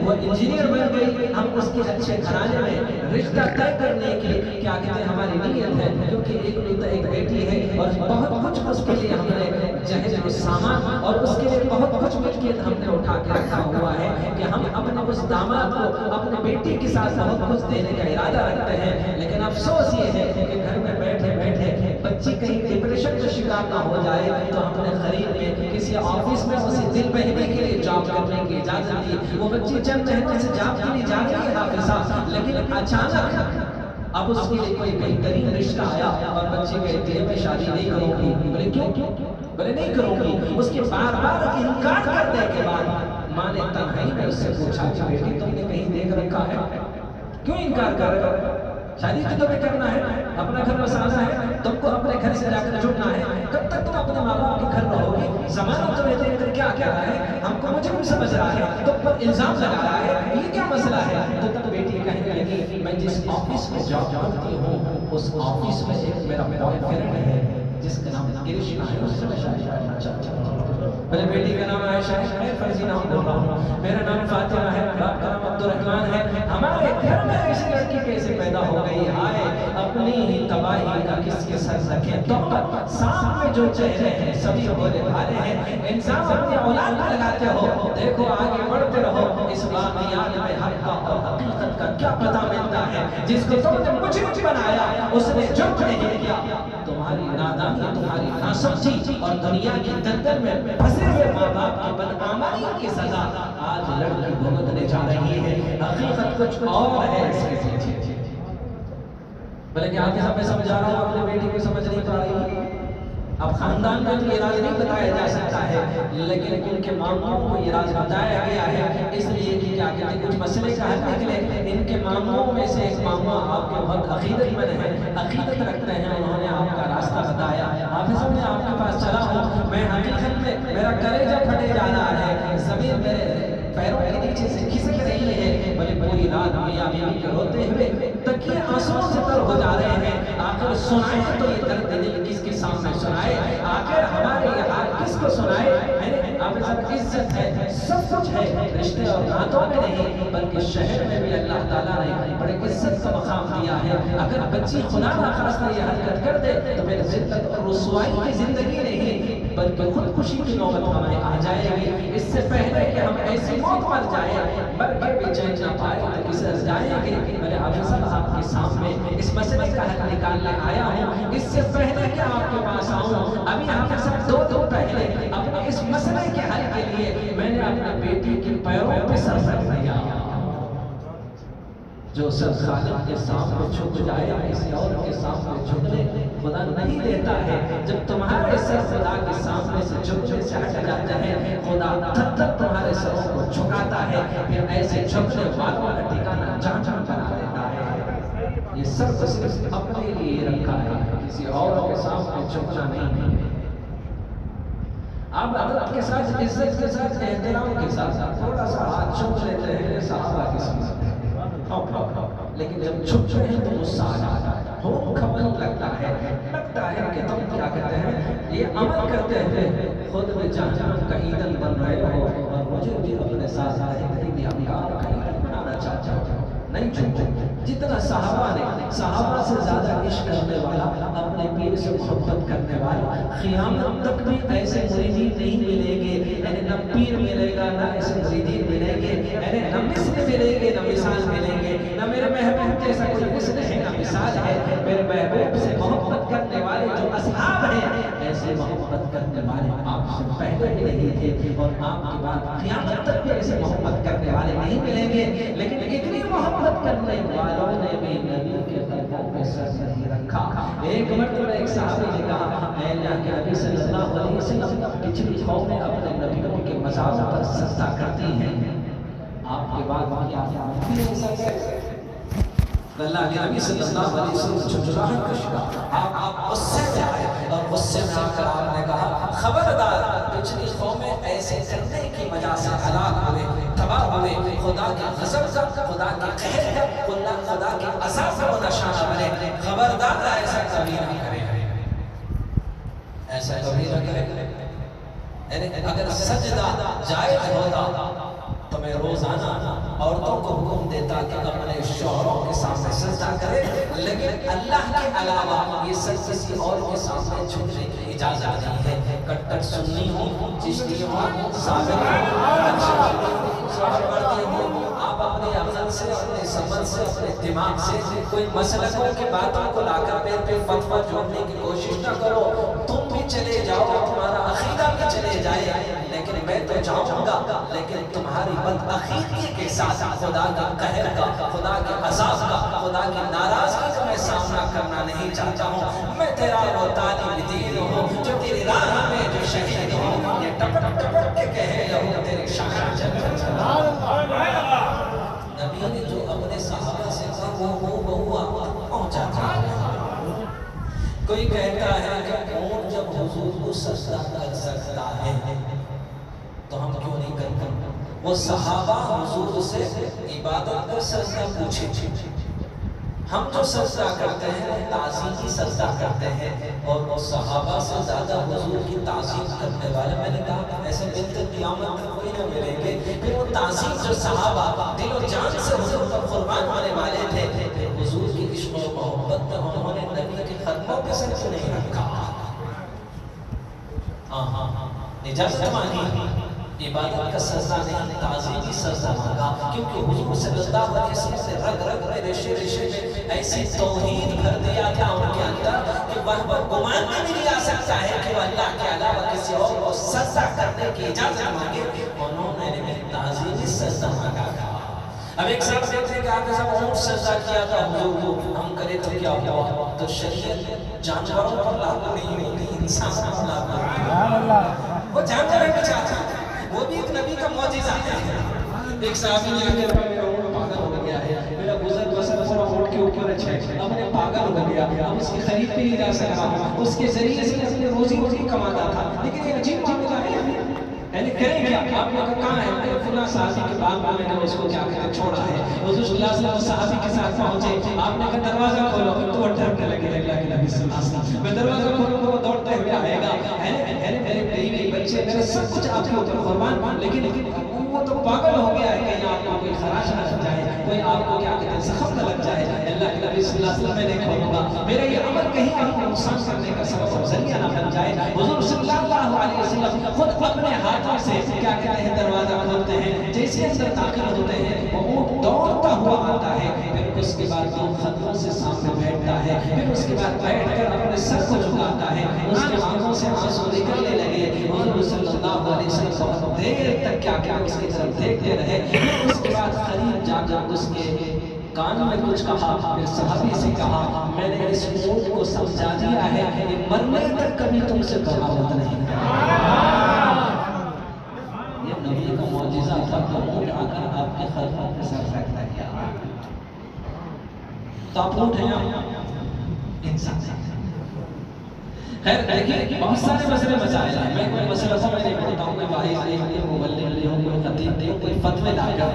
وہ انجینئر بن گئی، ہم اس کے اچھے گھرانے میں رشتہ طے کرنے کی کیا کہتے ہیں ہماری نیت ہے، کیونکہ ایک بیٹی ہے اور بہت کچھ اس کے لیے ہم نے جہیز و سامان اور اس کے لیے بہت کچھ ملکیت ہم نے اٹھا کے رکھا ہوا ہے کہ ہم اپنے اس داماد کو اپنے بیٹی کے ساتھ بہت کچھ دینے کا ارادہ رکھتے ہیں، لیکن افسوس یہ ہے کہ گھر میں بیٹھے بیٹھے بچی کہیں ڈپریشن کا شکار نہ ہو جائے تو ہم نے قریب میں کسی آفس میں اسے دل بہلنے کے لیے جاب کرنے کی اجازت دی، وہ بچی چند مہینوں سے جاب کے لیے جا رہی ہے حافظہ، لیکن اچانک اب اس کے لیے کوئی بہترین رشتہ آیا اور بچے کہتے ہیں میں شادی نہیں کروں گی، بولے کیوں؟ بولے نہیں کروں گی، اس کے بار بار انکار کرنے کے بعد ماں نے تنہائی میں اس سے پوچھا کہ بیٹی تم نے کہیں دیکھ رکھا ہے کیوں انکار کر رہے ہو؟ شادی تو تمہیں کرنا ہے، اپنا گھر بسانا ہے، تم کو اپنے گھر سے جا کر جڑنا ہے، کب تک تم اپنے ماں باپ کے گھر رہو گی؟ زمانہ تمہیں دیکھ کر کیا کہہ رہا ہے، ہم کو مجرم سمجھ رہا ہے، تم پر الزام لگا رہا ہے، یہ کیا مسئلہ ہے؟ تو تب بیٹی کہنے لگی میں جس آفس میں جاب کرتی ہوں اس آفس میں ایک میرا بوائے فرینڈ ہے جس کا نام کرشنا ہے، اس سے میں شادی کرنا چاہتا ہوں۔ میرے بیٹی کا نام عائشہ ہے، میں فرضی نام بول رہا ہوں، میرا نام فاطمہ ہے، باپ کا نام عبدالرحمن ہے، ہمارے گھر میں ایسی لڑکی کیسے پیدا ہو گئی ہے؟ اپنی ہی تباہی کا کس کے سر رکھیں؟ تو سامنے جو چہرے ہیں سبھی بولے بھالے ہیں، انسان اپنی اولاد میں لگاتے ہو، دیکھو آگے بڑھتے رہو، اس واقعات میں حق کا اور حقیقت کا کیا پتہ ملتا ہے؟ جس کو تم نے مجرم بنایا اس نے جرم نہیں کیا، تمہاری نادانی، تمہاری ناسمجھی اور دنیا کی دلدل میں پھنسے ہوئے ماں باپ کی بدعملی کی سزا آج لڑکی بھگتنے جا رہی ہے، حقیقت کچھ اور ہے اس کے پیچھے۔ بلکہ آپ کے سامنے سمجھا رہا ہوں، اپنے بیٹی کو سمجھ نہیں پا رہی، اب خاندان میں تو یہ راز نہیں بتایا جا سکتا ہے، لیکن ان کے ماموں کو یہ راز بتایا گیا ہے، اس لیے کہ کیا کہتے ہیں کچھ مسئلے کا حل نکلے۔ ان کے ماموں میں سے ایک ماموں آپ کے بہت عقیدت مند ہیں، عقیدت رکھتے ہیں، انہوں نے آپ کا راستہ بتایا، حافظ صاحب میں آپ کے پاس چلا ہوں، میں حقیقت میں میرا کلیجہ پھٹے جا رہا ہے، زمین میرے پیروں کے نیچے سے کھسک رہی ہے، بلے پوری رات میاں بیوی کے روتے ہوئے تکیے آنسوں سے تر ہو جا رہے ہیں، آخر سنائے تو یہ درد دل کس کے سامنے سنائے، آخر ہمارے یہ حال کس کو سنائے؟ آپ سب عزت ہے، سب کچھ ہے، رشتے اور ناتوں میں نہیں بلکہ شہر میں بھی اللہ تعالیٰ نے بڑے عزت کا مقام دیا ہے، اگر بچی خدا نخواستہ یہ حرکت کر دے تو پھر ذلت اور رسوائی کی زندگی نہیں بلکہ خودکشی کی نوبت ہمیں آ جائے گی، اس سے پہلے کہ ہم ایسی موت مر جائیں، مر کے بھی چین نہ پائے تو کسر جائیں گے۔ میں حافظ صاحب آپ کے سامنے اس مسئلے کا حل نکالنے آیا ہوں، اس سے پہلے کہ آپ کے پاس آؤں ابھی حافظ صاحب دو پہلے اپنے اس مسئلے کے حل کے لیے میں نے اپنے بیٹی کے پیروں پہ سر رکھ دیا۔ جو سر خالق کے سامنے جھک جائے کسی اور کے سامنے جھکنے خدا نہیں دیتا ہے، جب تمہارے سر خدا کے سامنے سے جھکنے سے ہٹ جاتا ہے خدا تب تک تمہارے سروں کو جھکاتا ہے، پھر ایسے جھکنے والوں کا ٹھکانہ جہنم بنا دیتا ہے۔ یہ سر تو صرف اپنے لیے رکھا ہے، کسی اور کے سامنے جھکنا نہیں۔ آپ ادب کے ساتھ، عزت کے ساتھ، احترام کے ساتھ تھوڑا سا ہاتھ چھوٹ لیتے ہیں صحابہ کے سامنے، لیکن جب چھپتے ہیں تو غصہ آ جاتا ہے، ہو کھپن لگتا ہے کہ تم کیا کہتے ہیں یہ عمل کرتے ہیں، خود میں جہنم کا ایندھن بن رہے ہو اور مجھے بھی اپنے ساتھ زندگی اپکار کا ایندھن بنانا چاہتا ہوں۔ نہیں چھوٹے جتنا صحابہ سے زیادہ عشق کرنے والا، اپنے پیر سے محبت کرنے والا قیامت تک بھی ایسے مریدین نہیں ملیں گے، یعنی نہ پیر ملے گا نہ ایسے مریدین ملیں گے، یعنی نہ مثل ملیں گے نہ مثال ملیں گے، نہ میرے محبوب جیسا کوئی مثل ہے نہ مثال ہے۔ میرے محبوب سے محبت کرنے والے جو اصحاب ہیں ایسے محبت کرنے والے آپ سے پہلے بھی نہیں تھے اور آپ کے بعد قیامت تک بھی ایسے محبت کرنے والے نہیں ملیں گے، لیکن اتنی محبت کرنے والوں نے بھی نبی کے قدموں پہ سر نہیں رکھا۔ ایک مرتبہ ایک صحابی نے کہا اے اللہ کے نبی صلی اللہ علیہ وسلم، پچھلی قومیں اپنے نبیوں کے مزاروں پر سجدہ کرتی ہیں، آپ کے بعد کیا اللہ کے نبی صلی اللہ علیہ وسلم جھنجھلاہٹ کا شکار، آپ غصے میں آئے اور غصے میں آ کر آپ نے کہا خبردار، پچھلی قومیں ایسے کرنے کی وجہ سے ہلاک ہوئے، تباہ ہوئے، خدا کے غضب کا، خدا کے قہر کا، خدا کے عذاب کا نشانہ بنے، خبردار ایسا کبھی نہ کرے، ایسا کبھی نہ کرے۔ اگر سجدہ جائز ہوتا تو میں روزانہ عورتوں کو حکم دیتا کہ اپنے شوہروں کے سامنے سجدہ کرے، لیکن اللہ کے علاوہ یہ سب کسی اور کے سامنے جھکنے کی اجازت نہیں ہے۔ کٹر سنی ہو، چشتی ہو، صابر ہو، آپ اپنے عقل سے، اپنے سمجھ سے، اپنے دماغ سے کوئی مسلکوں کی باتوں کو لا کر پیر پہ فتویٰ جوڑنے کی کوشش نہ کرو۔ تم بھی چلے جاؤ، تمہارا عقیدہ بھی چلے جائے، لیکن میں تو جاؤں گا، لیکن تمہاری بدعقیدگی کے ساتھ خدا کا قہر کا، خدا کے عذاب کا، خدا کی ناراضگی کا میں سامنا کرنا نہیں چاہتا ہوں۔ میں تیرا وہ طالب دین ہوں جو تیری راہ میں جو شہید ہوں، یہ ٹپٹ ٹپٹ کے کہے لہو تیرے شان جنت نبی نے جو اپنے صحابہ سے کہا وہ ہوا پہنچا تھا۔ کوئی کہتا ہے کہ اونٹ جب حضور کو سجدہ کر سکتا ہے تو ہم کیوں نہیں کرتے؟ وہ صحابہ حضور سے عبادت کا سجدہ پوچھے، ہم جو سجدہ کرتے ہیں تعظیمی سجدہ کرتے ہیں، اور وہ صحابہ سے زیادہ حضور کی تعظیم کرنے والے، میں نے کہا ایسے ملتے قیامت میں کوئی نہ ملیں گے۔ پھر وہ تعظیم جو صحابہ دل و جان سے حضور پر قربان ہونے والے تھے، پھر حضور کی عشق و محبت میں انہوں نے نبی کے قدموں پہ سر کیوں نہیں رکھا؟ اجازت مانگی، عبادت کا سجدہ نہیں تعظیمی سجدہ مانگا، کیونکہ حضور صلی اللہ علیہ وسلم سے رگ رگ میں ریشے ریشے میں ایسی توحید بھر دیا تھا ان کے اندر کہ وہ گمان میں بھی نہیں آ سکتا ہے کہ وہ اللہ کے علاوہ کسی اور کو سجدہ کرنے کی اجازت مانگے۔ انہوں نے بھی تعظیمی سجدہ مانگا تھا۔ اب ایک صاحب دیکھتے ہیں کہ آپ نے سب اونٹ سجدہ کیا تھا حضور کو، ہم کرے تو کیا ہوا؟ تو شریعت جانوروں پر لاگو نہیں ہوتی، انسان پر لاگو ہوتی۔ وہ جانور ہے بچاتا، وہ بھی ایک نبی کا معجزہ ہے۔ ایک صحابی نے آگے رہا میرا اونٹ پاگل ہو گیا ہے، میرا گزر بسر پورا اونٹ کے اوپر ہے، اب میں پاگل ہو گیا، اب اس کی خرید پہ نہیں جا سکتا، اس کے ذریعے سے اپنی روزی روٹی کماتا تھا، لیکن یہ عجیب معاملہ ہے، یعنی کریں کیا؟ آپ نے کہا کہاں ہے؟ فلاں صحابی کے باغ میں نے اس کو کیا کہتے چھوڑا ہے۔ حضور صلی اللہ علیہ وسلم صحابی کے ساتھ پہنچے، آپ نے کہا دروازہ کھولو، تو وہ ڈرنے لگے، اللہ کے نبی صلی اللہ علیہ وسلم میں دروازہ کھولوں تو وہ دوڑتے ہوئے آئے گا، میرے بیوی بچے میرے سب کچھ آپ کے اوپر قربان، لیکن وہ تو پاگل ہو گیا ہے، کہیں آپ کو کوئی خراش نہ لگ جائے، کوئی آپ کو کیا کہتے ہیں زخم نہ لگ جائے، اللہ کے نبی صلی اللہ علیہ وسلم میں نہیں کھولوں گا، میرا یہ عمل کہیں آپ کو نقصان کرنے کا سبب ذریعہ نہ بن جائے۔ حضور صلی اللہ علیہ وسلم خود اپنے ہاتھوں سے کیا کہتے ہیں دروازہ کھولتے ہیں، جیسے اندر داخل ہوتے ہیں وہ اونٹ دوڑتا ہوا آتا ہے، پھر اس کے بعد دو قدموں سے سامنے بیٹھتا ہے، پھر اس کے بعد بیٹھ کر اپنے سر کو جھکاتا ہے، اس کے آنکھوں سے آنسو نکلنے لگے۔ حضور صلی اللہ علیہ وسلم بہت دیر تک کیا کیا اس کی طرف دیکھتے رہے، پھر اس کے بعد قریب جا کر اس کے کان میں کچھ کہا، پھر صحابی سے کہا میں نے اس اونٹ کو سمجھا دیا ہے کہ مرنے تک کبھی تم سے بغاوت نہیں کرے۔ یہ نبی کا معجزہ تھا کہ اونٹ آ کر آپ کے خدموں پہ سر رکھتا گیا۔ تو آپ اونٹ ہیں انسان سے خیر دیکھیں بہت سارے مسئلے مسائل ہیں، میں کوئی مسئلہ سمجھ نہیں پڑتا ہوں، کوئی واحد نہیں ہوں، کوئی مبلغ نہیں ہوں، کوئی خطیب نہیں ہوں، کوئی فتوے لا کر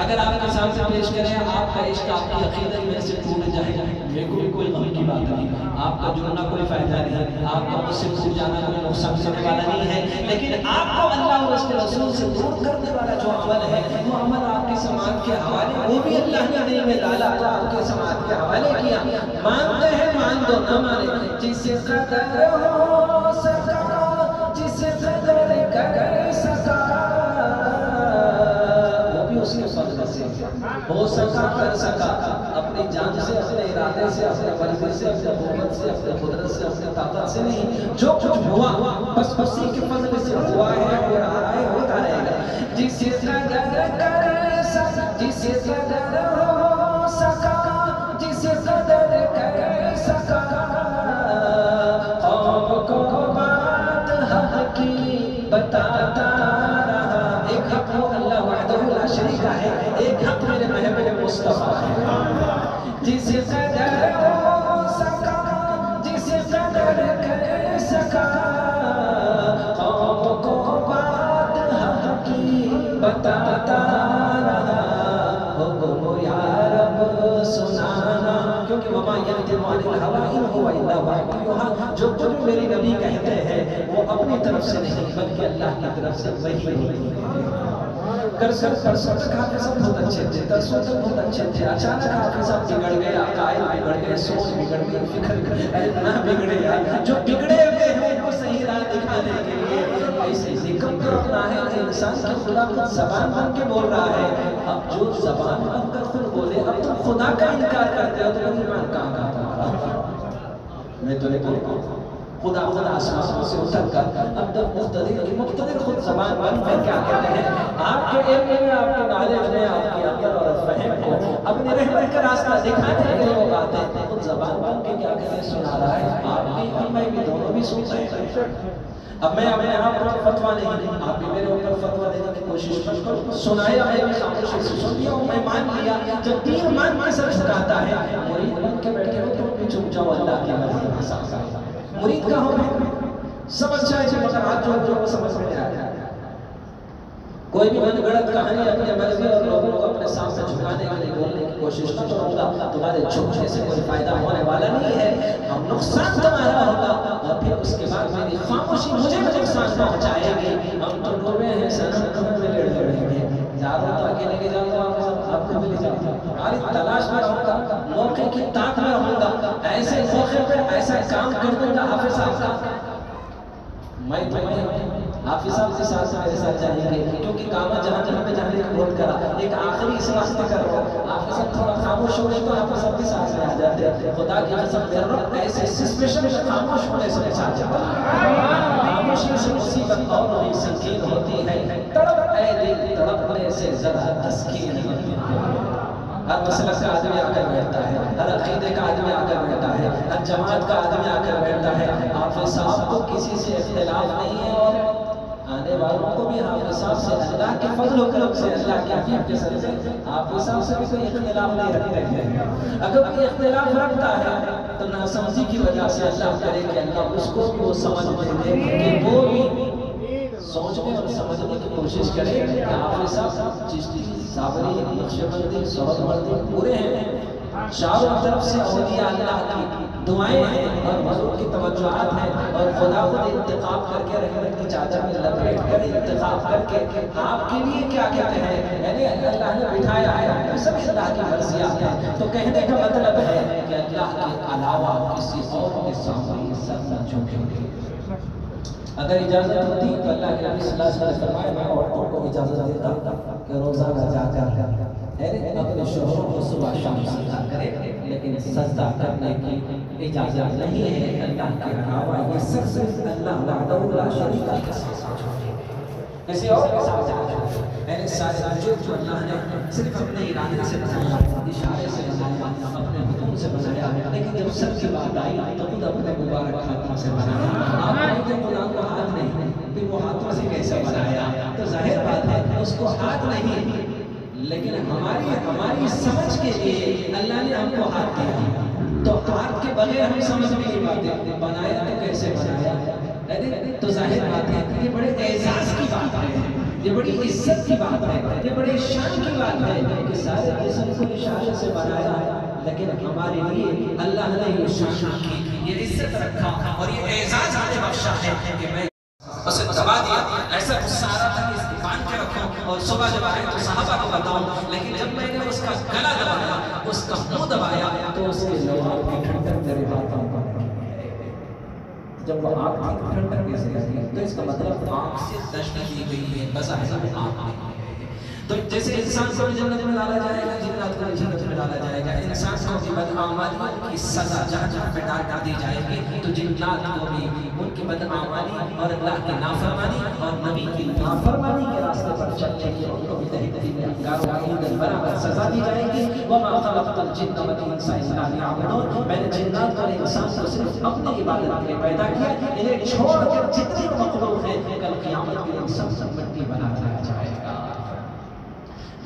اگر آپ کے سامنے پیش کریں آپ کا عشق آپ کی عقیدت میں سے ٹوٹ جائے، میرے کو بھی کوئی غم کی بات نہیں، آپ کا جڑنا کوئی فائدہ نہیں، آپ کا مجھ سے ٹوٹ جانا کوئی نقصان کرنے والا نہیں ہے، لیکن آپ کو اللہ اور اس کے رسول سے دور کرنے والا جو عمل ہے وہ عمل آپ کی سماعت کے حوالے، وہ بھی اللہ نے دل میں ڈالا تو آپ کے سماعت کے حوالے کیا۔ مانتے ہیں مان دو نہ مانے، جس قدر ہو سکا جس قدر کر سکا، وہ بھی اس کے فضل سے ہو سکا کر سکا، اپنی جان سے، اپنے ارادے سے، اپنے مرضی سے، اپنے قوت سے، اپنے قدرت سے، اپنے طاقت سے نہیں، جو کچھ ہوا بس اسی کے فضل سے ہوا ہے، ہو رہا ہے، ہوتا رہے گا۔ جس قدر کر سکا جس قدر ہو سکا جس قدر کر سکا، بتاتا رہا ایک حق وہ اللہ وحدہ لا شریک ہے، ایک حق میرے محبوب مصطفیٰ ہے۔ جس قدر ہو سکا جس قدر کر سکا قوم کو بات حق کی بتاتا رہا حکم یا رب سنانا کیونکہ وما ينطق عن الهوى ان هو الا وحی یوحی جو کچھ میری نبی کہتے ہیں وہ اپنی طرف سے نہیں بلکہ اللہ کی طرف سے وحی ہوتی ہے پرسوں تک حافظ صاحب بہت اچھے تھے ترسوں تک بہت اچھے تھے اچانک حافظ صاحب بگڑ گئے عقائد بگڑ گئے سوچ بگڑ گئی فکر نہ بگڑے جو بگڑے ہوئے ہیں ان کو صحیح راہ دکھانے کے لیے ایسے ذکر کرنا ہے انسان کی خدا خود زبان بن کے بول رہا ہے اب جو زبان بن کر خود بولے اب تم خدا کا انکار کرتے ہو تو ایمان کہاں تمہارا میں تو نہیں بولتا ہوں خدا آسمانوں سے اتر کر اب جب مقتدر خود زبان بن کر کیا کہتے ہیں آپ کے علم میں آپ کے نالج میں آپ کی عقل اور فہم کو اپنی رحمت کا راستہ دکھانے کے لیے وہ باتیں خود زبان بن کے کیا کہتے ہیں سنا رہا ہے آپ بھی اور میں بھی دونوں بھی سن رہے ہیں اب میں اپنے آپ پر فتویٰ نہیں آپ بھی میرے اوپر فتویٰ دینے کی کوشش مت کرو سنایا میں بھی خاموشی سے سن لیا اور میں مان لیا جب تین مان کے سب سکھاتا ہے مرید بن کے بیٹھے ہو تو بھی چپ جاؤ اللہ کی مرضی کے ساتھ مرید کا ہو سمجھ جائے کہ مگر ہاتھ جو وہ سمجھ میں آیا کوئی بھی من گڑت کہانی اپنے مرضی اور لوگوں کو اپنے سامنے جھکانے کے لیے بولنے کی کوشش نہ کروں تمہارے جھکنے سے کوئی فائدہ ہونے والا نہیں ہے ہم نقصان تمہارا ہوگا اور پھر اس کے بعد میری خاموشی مجھے بھی نقصان پہنچائے گی ہم تو ڈوبے ہیں سنم تمہیں میں لیٹ رہیں گے جارو تو اکیلے کے جاتا ہوں آپ کو بھی لے جاتا ہوں تمہاری تلاش میں رہوں گا موقع کی طاقت میں رہوں گا ایسے موقع پہ ایسا کام کر دوں گا حافظ صاحب کا میں حافظ صاحب کے ساتھ میرے ساتھ جائیں گے کیونکہ کاما جہاں پہ جانے کا بول کرا ایک آخری اس واسطے کر رہا ہوں حافظ صاحب تھوڑا خاموش ہو گئے تو حافظ صاحب کے ساتھ میں آ جاتے ہیں خدا کی قسم میرا رب ایسے اسپیشل خاموش ہونے سے بچا جاتا ہے خاموشی سے مصیبت اور بھی سنگین ہوتی ہے تڑپ اے دل تڑپنے سے ذرا تسکین ہوتی ہے ہر مسئلہ کا آدمی آ کر بیٹھتا ہے ہر عقیدے کا آدمی آ کر بیٹھتا ہے ہر جماعت کا آدمی آ کر بیٹھتا ہے حافظ صاحب کو کسی سے اختلاف نہیں ہے اور آنے والوں کو بھی حافظ صاحب سے اللہ کے فضل و کرم سے اللہ کے حبیب کے سر سے حافظ صاحب سے بھی کوئی اختلاف نہیں رکھتے ہیں اگر کوئی اختلاف رکھتا ہے تو ناسمجھی کی وجہ سے اللہ کرے کہ اللہ اس کو بھی وہ سمجھ دے کہ وہ بھی سوچنے اور سمجھنے کی کوشش کرے کہ حافظ صاحب چشتی صابری نقشبندی سہروردی پورے ہیں چاروں طرف سے اولیاء اللہ کی دعائیں ہیں اور حضور کی توجہات ہیں اور خدا خود انتخاب کر کے رحمت کی چادر میں لپیٹ کر انتخاب کر کے آپ کے لیے کیا کہتے ہیں یعنی اللہ نے بٹھایا ہے تو سب اللہ کی مرضیات ہیں تو کہنے کا مطلب ہے کہ اللہ کے علاوہ کسی اور کے سامنے سر نہ جھکیں گے اگر اجازت ہوتی تو اللہ کے نبی صلی اللہ علیہ وسلم فرمائے میں عورتوں کو اجازت دیتا کہ روزانہ جا کر اپنے شوہروں کو صبح شام سجدہ کرے لیکن سجدہ کرنے کی اجازت نہیں ہے اللہ کے علاوہ یہ سب سے اللہ وحدہ لا شریک له کے ساتھ کسی اور کے ساتھ یعنی سارے وجود جو اللہ نے صرف اپنے ارادے سے بنایا اشارے سے بنایا اپنے حکم سے بنایا لیکن جب سب کی بات آئی تو خود اپنے مبارک ہاتھوں سے بنایا آپ نے قرآن کو ہاتھ نہیں پھر وہ ہاتھوں سے کیسے بنایا تو ظاہر بات ہے اس کو ہاتھ نہیں لیکن ہماری سمجھ کے لیے اللہ نے ہم کو ہاتھ دیا تو ہاتھ کے بغیر ہم سمجھ بھی نہیں پاتے بنایا تو کیسے بنایا تو ظاہر بات ہے یہ بڑے اعزاز کی بات ہے یہ بڑی عزت کی بات ہے یہ بڑی شان کی بات ہے کہ سارے جسم کو اشارے سے بنایا لیکن ہمارے لیے اللہ نے یہ شان کی یہ عزت رکھا اور یہ اعزاز ہمیں بخشا ہے کہ میں اسے دبا دیا ایسا غصہ آ رہا تھا کہ اس کی باندھ کے رکھو اور صبح جب آئے تو صحابہ کو بتاؤں لیکن جب میں نے اس کا گلا دبایا اس کا منہ دبایا تو اس کے لواب کی ٹھنڈک میرے ہاتھوں پر جب وہ آنکھ کی ٹھنڈک کیسے لگی تو اس کا مطلب آنکھ سے دشت دی گئی ہے بظاہر آنکھ نہیں تو جیسے انسان کو جنت میں ڈالا جائے گا جنات کو جنت میں ڈالا جائے گا انسان کو بھی بدعمالی کی سزا جہاں جہاں پہ ڈال دی جائے گی تو جنات کو بھی ان کی بدعمالی اور اللہ کی نافرمانی اور نبی کی نافرمانی کے راستے پر چلنے کی ان کو بھی تحقیق میں انگاروں کی برابر سزا دی جائے گی وَمَا خَلَقْتَ الْجِنَّ وَالْإِنسَ إِلَّا لِيَعْبُدُونِ میں نے جنات اور انسان کو صرف اپنی عبادت کے لیے پیدا کیا انہیں چھوڑ کر جتنے مخلوق ہیں کل قیامت کے دن سب مٹی بنا دیا جائے گا